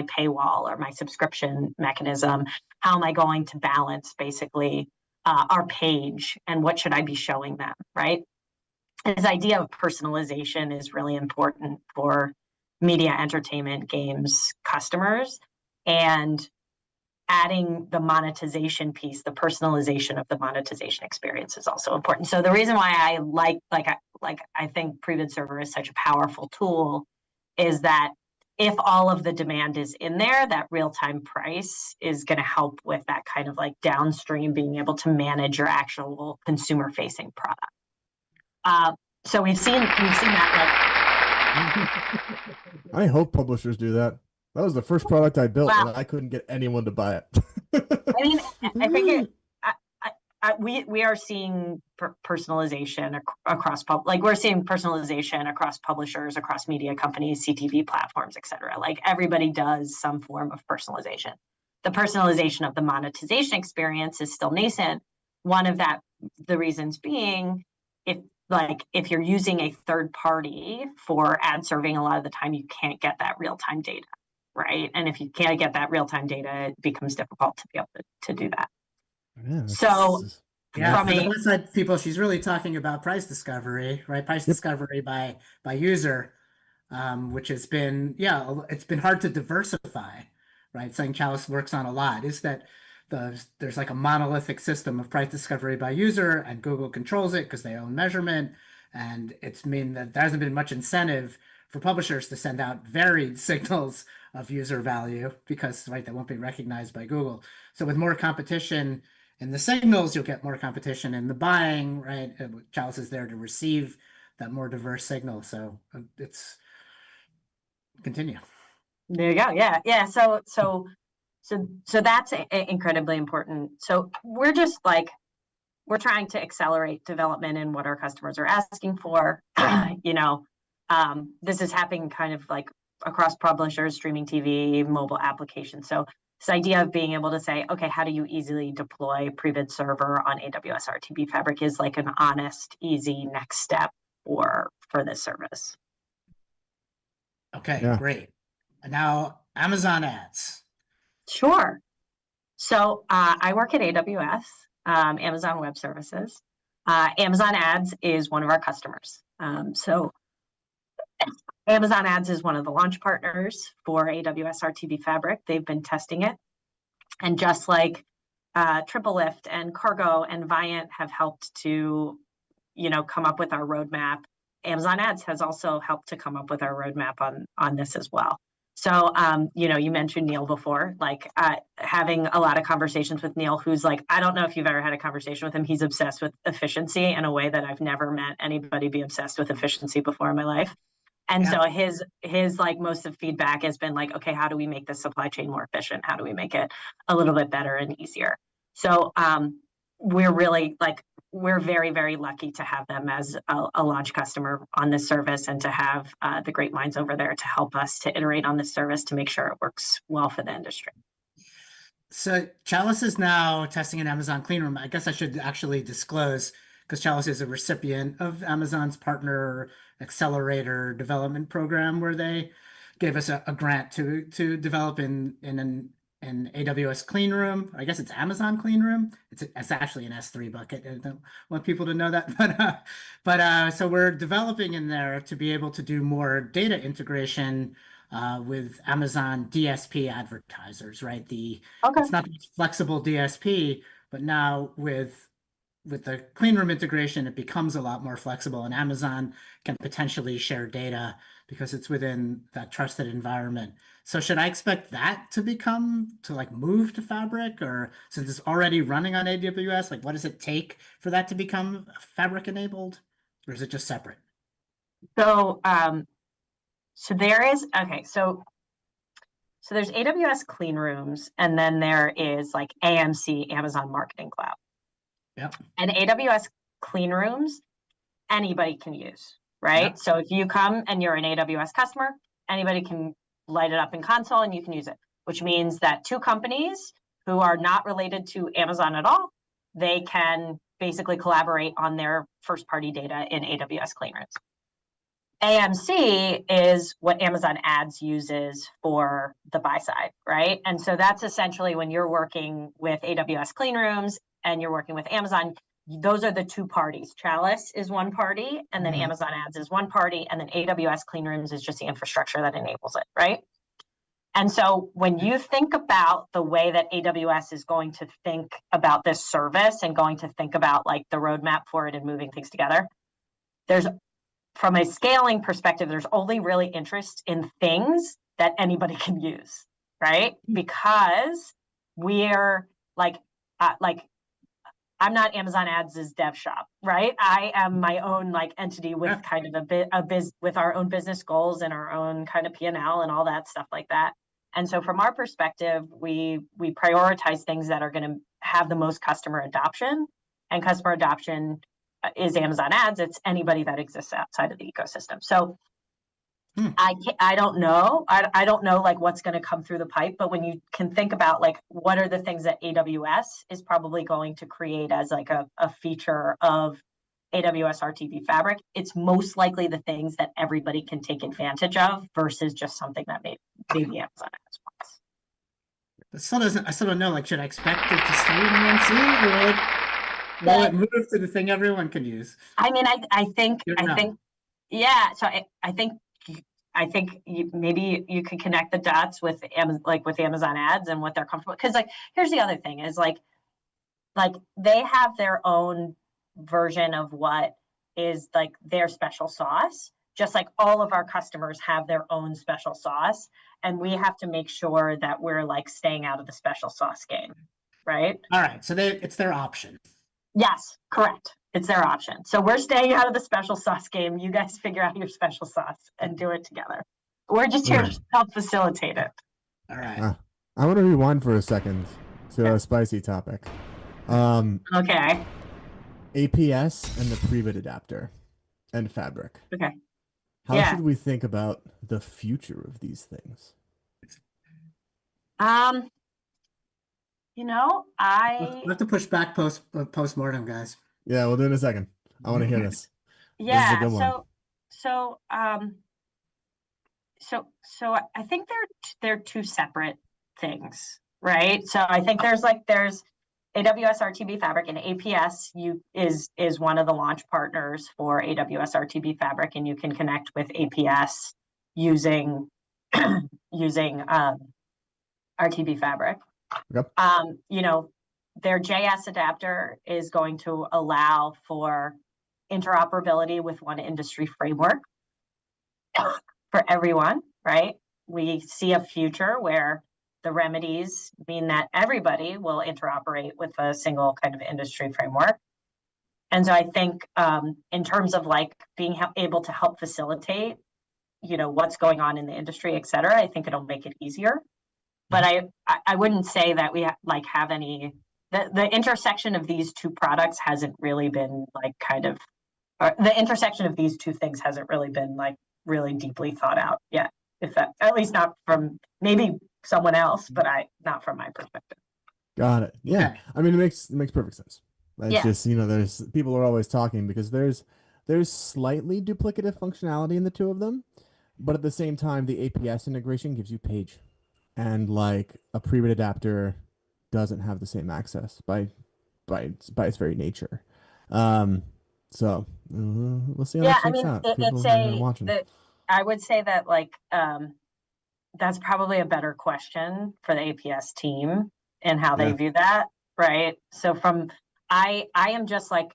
paywall or my subscription mechanism? How am I going to balance basically our page and what should I be showing them, right? This idea of personalization is really important for media, entertainment, games customers, and adding the monetization piece, the personalization of the monetization experience is also important. So the reason why I think Prebid Server is such a powerful tool is that if all of the demand is in there, that real-time price is going to help with that kind of like downstream being able to manage your actual consumer-facing product. So we've seen that like. I hope publishers do that. That was the first product I built, and I couldn't get anyone to buy it. I mean, I think we are seeing personalization across we're seeing personalization across publishers, across media companies, CTV platforms, et cetera. Like everybody does some form of personalization. The personalization of the monetization experience is still nascent. One of the reasons being, if you're using a third party for ad serving, a lot of the time you can't get that real-time data, right? And if you can't get that real-time data, it becomes difficult to be able to do that. Yeah, so yeah, for the website people, she's really talking about price discovery, right? Price discovery by user, which has been, it's been hard to diversify, right? Something Chalice works on a lot is that there's like a monolithic system of price discovery by user, and Google controls it because they own measurement, and it's mean that there hasn't been much incentive for publishers to send out varied signals of user value because, right, they won't be recognized by Google. So with more competition in the signals, you'll get more competition in the buying, right? Chalice is there to receive that more diverse signal. So it's continue. There you go. Yeah. So that's incredibly important. So we're just we're trying to accelerate development in what our customers are asking for. This is happening kind of like across publishers, streaming TV, mobile applications. So this idea of being able to say, okay, how do you easily deploy Prebid Server on AWS RTB Fabric is like an honest, easy next step for this service. Okay, great. And now Amazon ads. Sure. So I work at AWS, Amazon Web Services. Amazon Ads is one of our customers. So Amazon Ads is one of the launch partners for AWS RTB Fabric. They've been testing it. And just like Triple Lift and Cargo and Viant have helped to, come up with our roadmap, Amazon Ads has also helped to come up with our roadmap on this as well. So, you mentioned Neil before, having a lot of conversations with Neil, who's I don't know if you've ever had a conversation with him. He's obsessed with efficiency in a way that I've never met anybody be obsessed with efficiency before in my life. And so his most of feedback has been okay, how do we make this supply chain more efficient? How do we make it a little bit better and easier? So we're really we're very, very lucky to have them as a launch customer on this service, and to have the great minds over there to help us to iterate on this service to make sure it works well for the industry. So Chalice is now testing an Amazon Clean Room. I guess I should actually disclose, because Chalice is a recipient of Amazon's Partner Accelerator Development Program, where they gave us a grant to develop in an AWS Clean Room. I guess it's Amazon Clean Room. It's actually an S3 bucket. I don't want people to know that, but so we're developing in there to be able to do more data integration with Amazon DSP advertisers, right? It's not the flexible DSP, but now with the Clean Room integration, it becomes a lot more flexible, and Amazon can potentially share data because it's within that trusted environment. So should I expect that to move to Fabric, or since it's already running on AWS, what does it take for that to become Fabric enabled, or is it just separate? So, so there's AWS Clean Rooms, and then there is AMC, Amazon Marketing Cloud. Yep. And AWS Clean Rooms, anybody can use, right? Yep. So if you come and you're an AWS customer, anybody can light it up in console and you can use it, which means that two companies who are not related to Amazon at all, they can basically collaborate on their first party data in AWS Clean Rooms. AMC is what Amazon Ads uses for the buy side, right? And so that's essentially when you're working with AWS Clean Rooms and you're working with Amazon, those are the two parties. Chalice is one party, and then Amazon Ads is one party, and then AWS Clean Rooms is just the infrastructure that enables it, right? And so when you think about the way that AWS is going to think about this service and going to think about like the roadmap for it and moving things together, there's, from a scaling perspective, there's only really interest in things that anybody can use, right? Because we're like I'm not Amazon Ads' dev shop, right? I am my own like entity with kind of with our own business goals and our own kind of P&L and all that stuff like that. And so from our perspective, we prioritize things that are going to have the most customer adoption, and customer adoption is Amazon Ads. It's anybody that exists outside of the ecosystem. So I don't know. I don't know like what's going to come through the pipe, but when you can think about like what are the things that AWS is probably going to create as like a feature of AWS RTB Fabric, it's most likely the things that everybody can take advantage of versus just something that maybe Amazon Ads wants. I still don't know. Like, should I expect it to stay in AMC, or will it move to the thing everyone can use? I mean, I think, yeah. So I think maybe you could connect the dots with Amazon Ads and what they're comfortable. Because like, here's the other thing is like they have their own version of what is like their special sauce, just like all of our customers have their own special sauce, and we have to make sure that we're like staying out of the special sauce game, right? All right, so it's their option. Yes, correct. It's their option. So we're staying out of the special sauce game. You guys figure out your special sauce and do it together. We're just here to help facilitate it. All right. I want to rewind for a second to a spicy topic. Okay. APS and the Prebid adapter and Fabric. Okay. How should we think about the future of these things? You know, we'll have to push back postmortem, guys. Yeah, we'll do it in a second. I want to hear this. Yeah. This is a good one. So I think they're two separate things, right? So I think there's AWS RTB Fabric, and APS is one of the launch partners for AWS RTB Fabric, and you can connect with APS using RTB Fabric. Yep. You know, their JS adapter is going to allow for interoperability with one industry framework for everyone, right? We see a future where the remedies mean that everybody will interoperate with a single kind of industry framework. And so I think in terms of like being able to help facilitate, you know, what's going on in the industry, et cetera, I think it'll make it easier. But I wouldn't say that we have any, the intersection of these two products hasn't really been like kind of, or the intersection of these two things hasn't really been like really deeply thought out yet. If that, at least not from maybe someone else, but not from my perspective. Got it. Yeah. I mean, it makes perfect sense. It's just, you know, there's people are always talking because there's slightly duplicative functionality in the two of them, but at the same time, the APS integration gives you page. And like a Prebid adapter doesn't have the same access by its very nature. So we'll see how that shakes out. I would say that like that's probably a better question for the APS team and how they view that, right? So I am just like,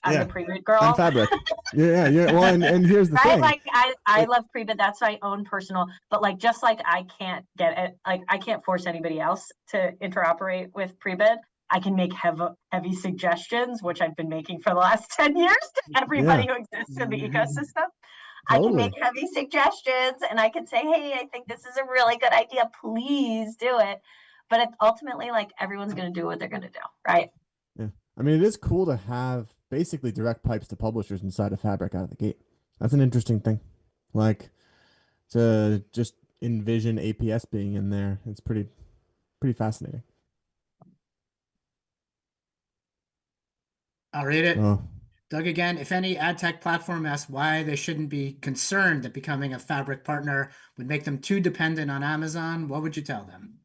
I'm the Prebid girl. I'm Fabric. yeah. Well, and here's the thing. Like I love Prebid. That's my own personal. But like, just like I can't get it. Like I can't force anybody else to interoperate with Prebid. I can make heavy suggestions, which I've been making for the last 10 years to everybody who exists in the ecosystem. Totally. I can make heavy suggestions, and I can say, hey, I think this is a really good idea. Please do it. But it's ultimately like everyone's going to do what they're going to do, right? Yeah. I mean, it is cool to have basically direct pipes to publishers inside of Fabric out of the gate. That's an interesting thing. Like to just envision APS being in there. It's pretty fascinating. I'll read it. Oh, Doug again, if any ad tech platform asks why they shouldn't be concerned that becoming a Fabric partner would make them too dependent on Amazon, what would you tell them?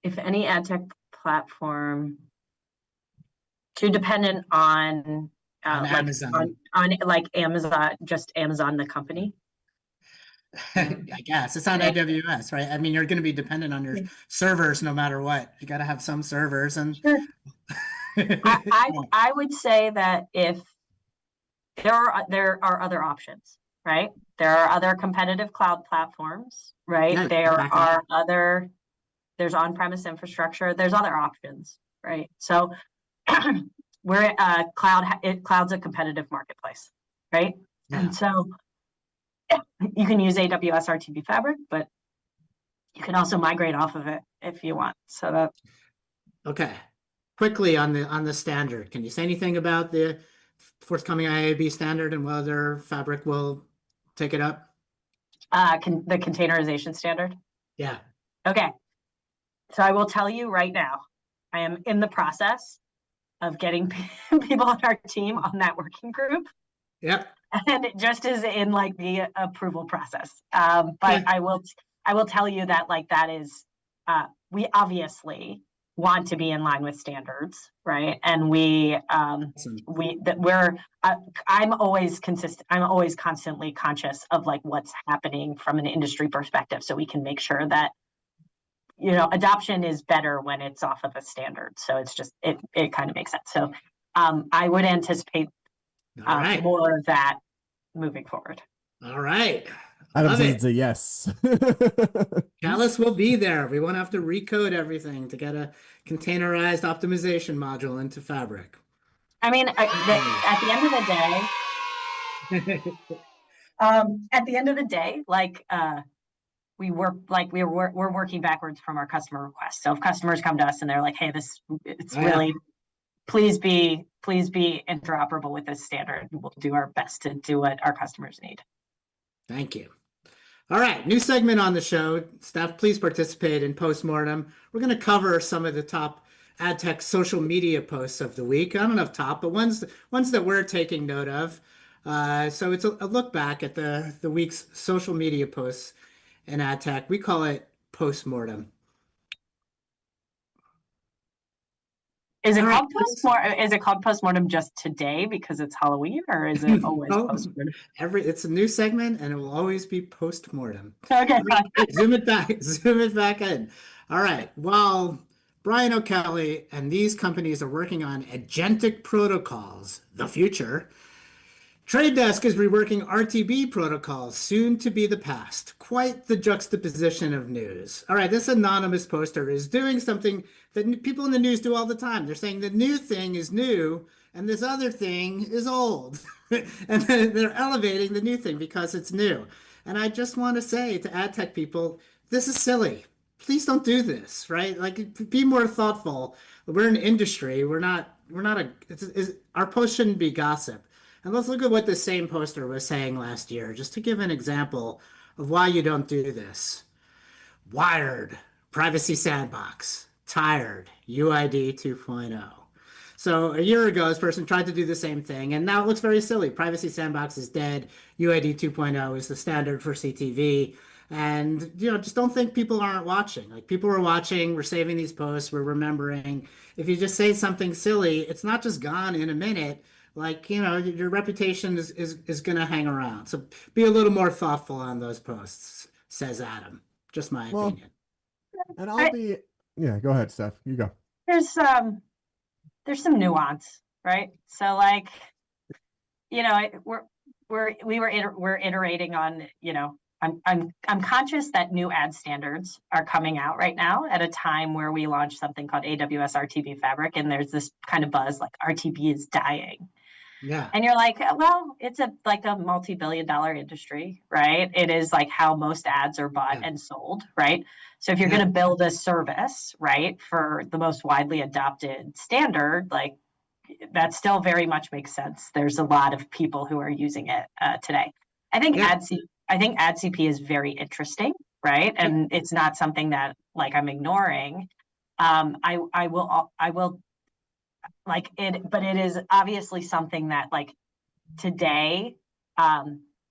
If any ad tech platform too dependent on like Amazon. on like Amazon, just Amazon the company. I guess it's on AWS, right? I mean, you're going to be dependent on your servers no matter what. You got to have some servers, and Sure. I would say that if there are other options, right? There are other competitive cloud platforms, right? Yeah, There exactly. are there's on-premise infrastructure, there's other options, right? So we're cloud's a competitive marketplace, right? Yeah. And so you can use AWS RTB Fabric, but you can also migrate off of it if you want. So that Okay. Quickly on the standard, can you say anything about the forthcoming IAB standard and whether Fabric will take it up? the containerization standard. Yeah. Okay. So I will tell you right now, I am in the process of getting people on our team on that working group. Yep. And it just is in like the approval process. But Yeah. I will tell you that like that is we obviously want to be in line with standards, right? And I'm always consistent. I'm always constantly conscious of like what's happening from an industry perspective, so we can make sure that adoption is better when it's off of a standard. So it's just it kind of makes sense. So I would anticipate more of that moving forward. All right. Adam says it's a yes. Chalice will be there. We won't have to recode everything to get a containerized optimization module into Fabric. I mean, at the end of the day, like we're working backwards from our customer requests. So if customers come to us and they're like, "Hey, really, please be interoperable with this standard," we'll do our best to do what our customers need. Thank you. All right, new segment on the show. Steph, please participate in Postmortem. We're going to cover some of the top ad tech social media posts of the week. I don't know if top, but ones that we're taking note of. So it's a look back at the week's social media posts in ad tech. We call it Postmortem. Is it called Postmortem? Is it called Postmortem just today because it's Halloween, or is it always Postmortem? It's a new segment, and it will always be Postmortem. Okay, zoom it back in. All right. While Brian O'Kelly and these companies are working on agentic protocols, the future, Trade Desk is reworking RTB protocols, soon to be the past. Quite the juxtaposition of news. All right, this anonymous poster is doing something that people in the news do all the time. They're saying the new thing is new and this other thing is old. And then they're elevating the new thing because it's new. And I just want to say to ad tech people, this is silly. Please don't do this, right? Like, be more thoughtful. We're an industry. Our post shouldn't be gossip. And let's look at what the same poster was saying last year, just to give an example of why you don't do this. Wired, Privacy Sandbox, Tired, UID 2.0. So a year ago, this person tried to do the same thing, and now it looks very silly. Privacy Sandbox is dead. UID 2.0 is the standard for CTV. And, just don't think people aren't watching. Like, people are watching. We're saving these posts. We're remembering. If you just say something silly, it's not just gone in a minute. Like, your reputation is going to hang around. So be a little more thoughtful on those posts, says Adam. Just my opinion. And yeah, go ahead, Steph. You go. There's some nuance, right? So like, we're iterating on, I'm conscious that new ad standards are coming out right now at a time where we launched something called AWS RTB Fabric, and there's this kind of buzz like RTB is dying. Yeah. And you're like, well, it's a multi-billion-dollar industry, right? It is like how most ads are bought and sold, right? So if you're going to build a service, right, for the most widely adopted standard, like, that still very much makes sense. There's a lot of people who are using it today. I think AdCP is very interesting, right? And it's not something that like I'm ignoring. Like but it is obviously something that like today,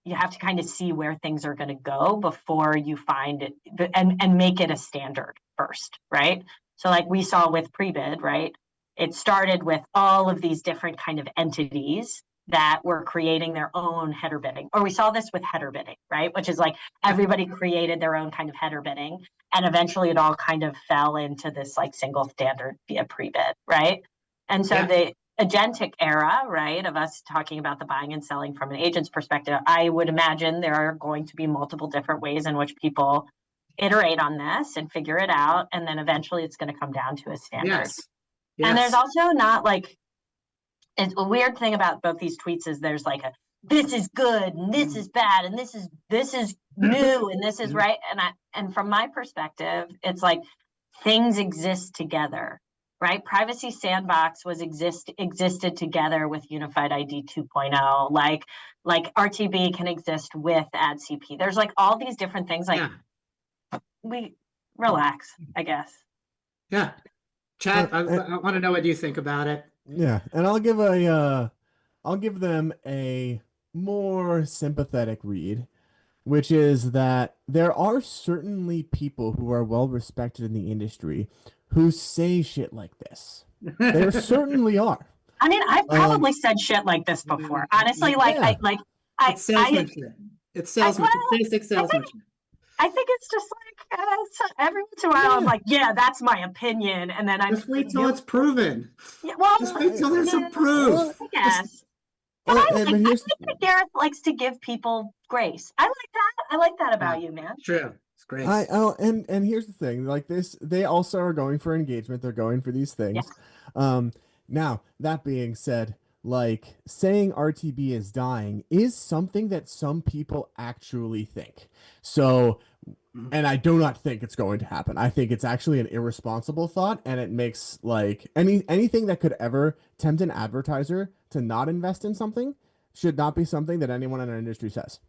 you have to kind of see where things are going to go before you find it and make it a standard first, right? So like we saw with Prebid, right? It started with all of these different kind of entities that were creating their own header bidding. Or we saw this with header bidding, right? Which is like everybody created their own kind of header bidding. And eventually it all kind of fell into this like single standard via Prebid, right? And so the agentic era, right, of us talking about the buying and selling from an agent's perspective, I would imagine there are going to be multiple different ways in which people iterate on this and figure it out. And then eventually it's going to come down to a standard. Yes. And there's also not like, it's a weird thing about both these tweets is there's like a, this is good and this is bad and this is new and this is right. And from my perspective, it's like things exist together, right? Privacy Sandbox existed together with Unified ID 2.0. Like RTB can exist with AdCP. There's like all these different things. Like we relax, I guess. Yeah. Chad, I want to know what you think about it. Yeah, and I'll give them a more sympathetic read, which is that there are certainly people who are well respected in the industry who say shit like this. There certainly are. I mean, I've probably said shit like this before. Honestly, like it's salesmanship. It's salesmanship. It's basic salesmanship. I think it's just like every once in a while I'm like, yeah, that's my opinion, and then I'm just wait till it's proven. Yeah, well, just wait till there's some proof. I guess. But I think that Gareth likes to give people grace. I like that. I like that about you, man. True. It's great. And here's the thing, like this, they also are going for engagement. They're going for these things. Yeah. Now, that being said, like saying RTB is dying is something that some people actually think. So, and I do not think it's going to happen. I think it's actually an irresponsible thought, and it makes like anything that could ever tempt an advertiser to not invest in something should not be something that anyone in our industry says.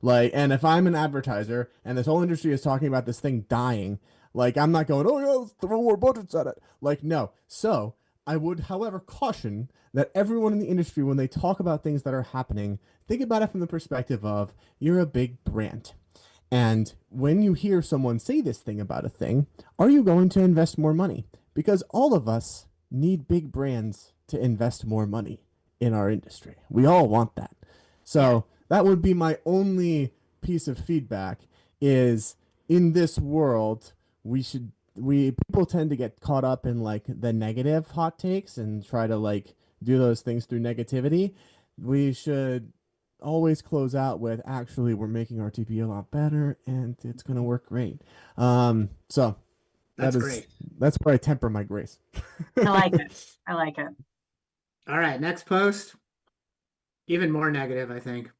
Like, and if I'm an advertiser and this whole industry is talking about this thing dying, like I'm not going, oh yeah, let's throw more budgets at it. Like, no. So I would, however, caution that everyone in the industry, when they talk about things that are happening, think about it from the perspective of you're a big brand. And when you hear someone say this thing about a thing, are you going to invest more money? Because all of us need big brands to invest more money in our industry. We all want that. So that would be my only piece of feedback is in this world, people tend to get caught up in like the negative hot takes and try to like do those things through negativity. We should always close out with actually we're making RTB a lot better and it's going to work great. So that's great. That's where I temper my grace. I like it. I like it. All right. Next post. Even more negative, I think.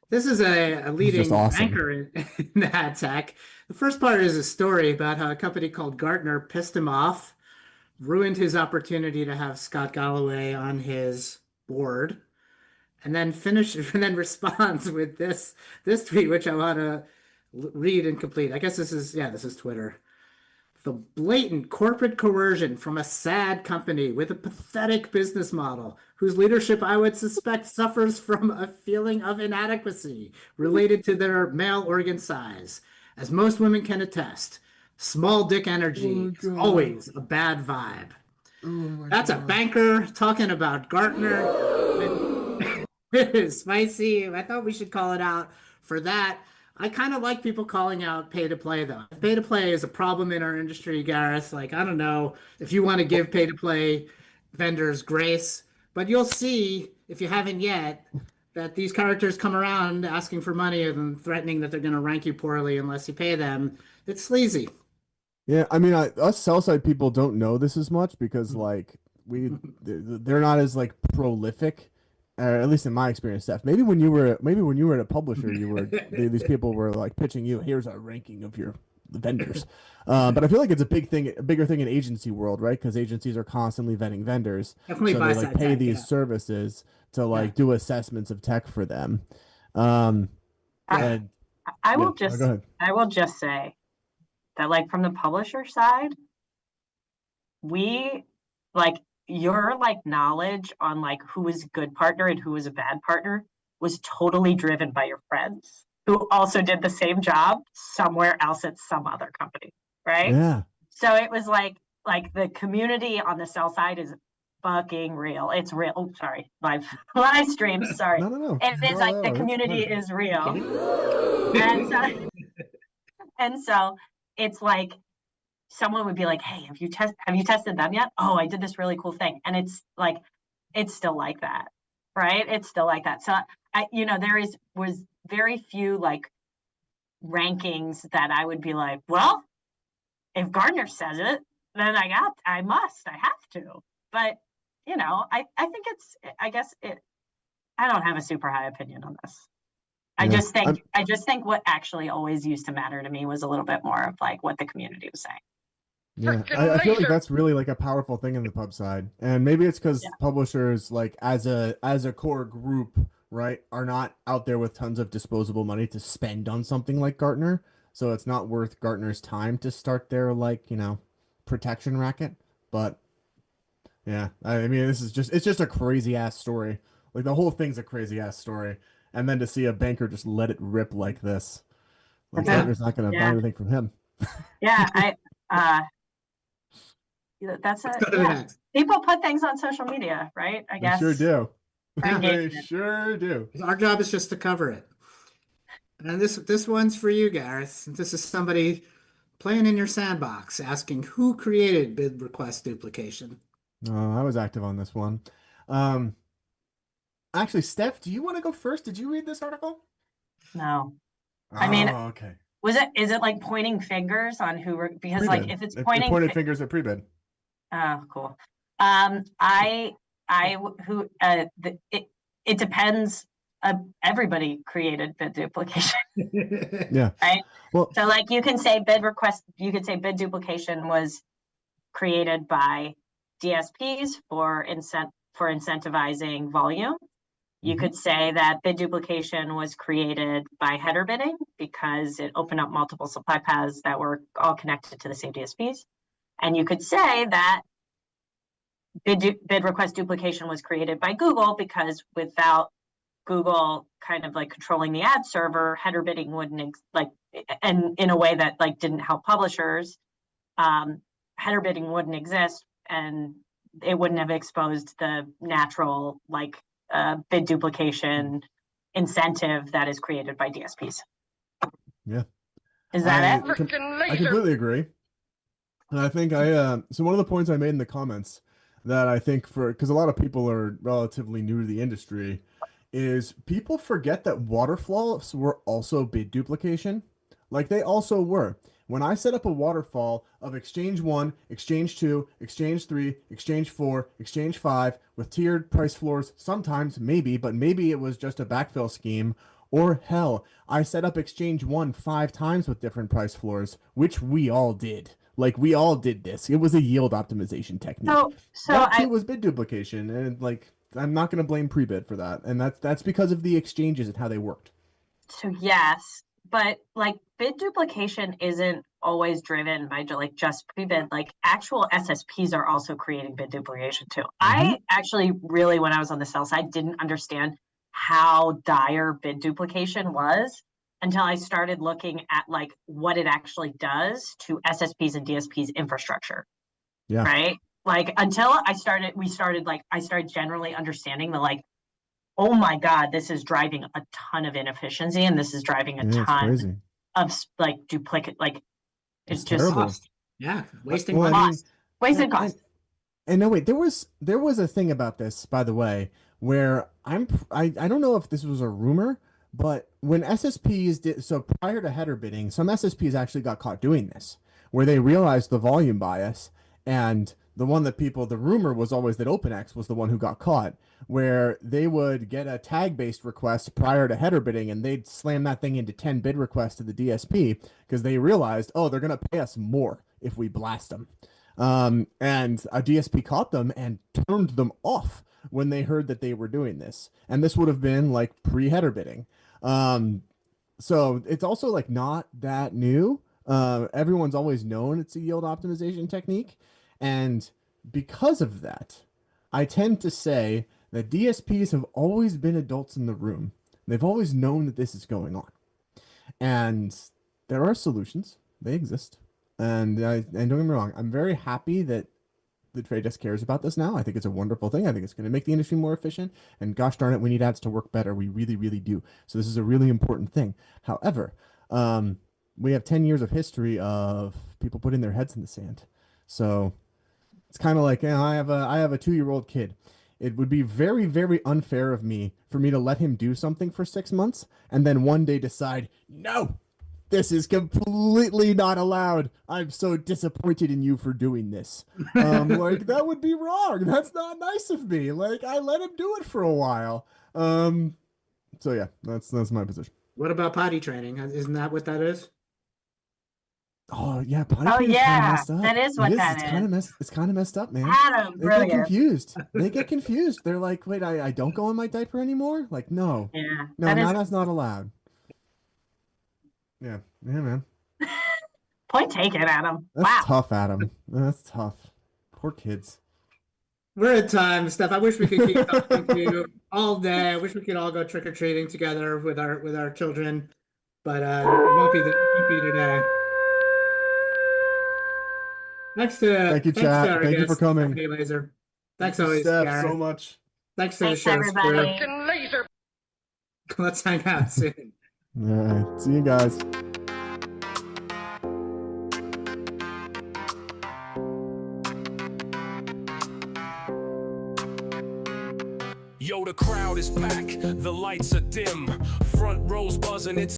This is a leading anchor in ad tech. The first part is a story about how a company called Gartner pissed him off, ruined his opportunity to have Scott Galloway on his board, and then responds with this tweet, which I want to read and complete. I guess this is Twitter. The blatant corporate coercion from a sad company with a pathetic business model whose leadership I would suspect suffers from a feeling of inadequacy related to their male organ size. As most women can attest, small dick energy is always a bad vibe. That's a banker talking about Gartner. It is spicy. I thought we should call it out for that. I kind of like people calling out pay-to-play, though. Pay-to-play is a problem in our industry, Gareth. Like, I don't know if you want to give pay-to-play vendors grace, but you'll see, if you haven't yet, that these characters come around asking for money and threatening that they're going to rank you poorly unless you pay them. It's sleazy. Yeah, I mean, us sell-side people don't know this as much because, like, they're not as, like, prolific. At least in my experience, Steph. Maybe when you were at a publisher, these people were like pitching you. Here's a ranking of your vendors. But I feel like it's a bigger thing in agency world, right? Because agencies are constantly vetting vendors, definitely so they like pay these services to like do assessments of tech for them. I will just say that like from the publisher side, we like your like knowledge on like who was a good partner and who was a bad partner was totally driven by your friends who also did the same job somewhere else at some other company, right? Yeah. So it was like the community on the sell side is fucking real. It's real. Oh, sorry, live streams. Sorry. No. It is like the It's community fine. is real, and so it's like someone would be like, "Hey, have you tested them yet? Oh, I did this really cool thing," and it's still like that, right? It's still like that. So was very few like rankings that I would be like, well, if Gartner says it, then I have to. But I think I don't have a super high opinion on this. I just think what actually always used to matter to me was a little bit more of like what the community was saying. Yeah, I feel like that's really like a powerful thing in the pub side, and maybe it's because publishers like as a core group, right, are not out there with tons of disposable money to spend on something like Gartner, so it's not worth Gartner's time to start their like protection racket. But yeah, I mean it's just a crazy ass story. Like the whole thing's a crazy ass story, and then to see a banker just let it rip like this, like Gartner's not going to buy anything from him. Yeah, Let's go to the next. People put things on social media, right? I guess. They sure do. They Engagement. sure do. Our job is just to cover it. And this one's for you, Gareth. This is somebody playing in your sandbox, asking who created bid request duplication. I was active on this one. Actually, Steph, do you want to go first? Did you read this article? No. I mean, okay. Is it like pointing fingers on who were, because Prebid. like if it's pointing pointed fingers at Prebid. Oh, cool. It depends. Everybody created bid duplication. Yeah. Right. Well, so like you can say bid duplication was created by DSPs for incentivizing volume. You could say that bid duplication was created by header bidding because it opened up multiple supply paths that were all connected to the same DSPs. And you could say that bid request duplication was created by Google because without Google kind of like controlling the ad server, header bidding wouldn't and in a way that like didn't help publishers, header bidding wouldn't exist and it wouldn't have exposed the natural like bid duplication incentive that is created by DSPs. Yeah. Is that it? I completely agree. And I think so one of the points I made in the comments that I think because a lot of people are relatively new to the industry is people forget that waterfalls were also bid duplication. Like they also were. When I set up a waterfall of Exchange 1, Exchange 2, Exchange 3, Exchange 4, Exchange 5 with tiered price floors, sometimes maybe, but maybe it was just a backfill scheme. Or hell, I set up Exchange 1 5 times with different price floors, which we all did. Like we all did this. It was a yield optimization technique. So that too was bid duplication, and like I'm not going to blame Prebid for that, and that's because of the exchanges and how they worked. So yes, but like bid duplication isn't always driven by like just Prebid. Like actual SSPs are also creating bid duplication too. I actually really, when I was on the sell side, didn't understand how dire bid duplication was until I started looking at like what it actually does to SSPs and DSPs infrastructure. Yeah. Right. Like until I started generally understanding the like, oh my God, this is driving a ton of inefficiency and this is driving a ton of like duplicate, like it's just terrible. Cost. Yeah. Wasting cost. Wasted cost. And no, wait, there was a thing about this, by the way, where I don't know if this was a rumor, but when SSPs did, so prior to header bidding, some SSPs actually got caught doing this, where they realized the volume bias, and the rumor was always that OpenX was the one who got caught, where they would get a tag-based request prior to header bidding, and they'd slam that thing into 10 bid requests to the DSP, because they realized, oh, they're going to pay us more if we blast them. And a DSP caught them and turned them off when they heard that they were doing this. And this would have been like pre-header bidding. So it's also like not that new. Everyone's always known it's a yield optimization technique. And because of that, I tend to say that DSPs have always been adults in the room. They've always known that this is going on. And there are solutions. They exist. And don't get me wrong, I'm very happy that the Trade Desk cares about this now. I think it's a wonderful thing. I think it's going to make the industry more efficient. And gosh darn it, we need ads to work better. We really, really do. So this is a really important thing. However, we have 10 years of history of people putting their heads in the sand. So it's kind of like, I have a 2-year-old kid. It would be very, very unfair of me for me to let him do something for 6 months and then one day decide, no, this is completely not allowed. I'm so disappointed in you for doing this. Like, that would be wrong. That's not nice of me. Like, I let him do it for a while. So yeah, that's my position. What about potty training? Isn't that what that is? Oh yeah, potty Oh training's kind of yeah, messed up. that is what that It's kind of messed up, man. Adam, They get brilliant. confused. They get confused. They're like, wait, I don't go in my diaper anymore? Like, no. Yeah, No, that now is that's not allowed. Yeah, man. point taken, Adam. That's Wow. tough, Adam. That's tough. Poor kids. We're at time, Steph. I wish we could keep talking to you all day. I wish we could all go trick-or-treating together with our children, but it won't be today. Thanks Thank you, to chat. our Thank you for guest, coming. Stephanie Layser. Thanks Thank you, always, Steph, Gareth. so much. Thanks to the Thanks, show's crew. everybody. Let's hang out soon. All right. See you guys. Yo, the crowd is back, the lights are dim, front rows buzzing, it's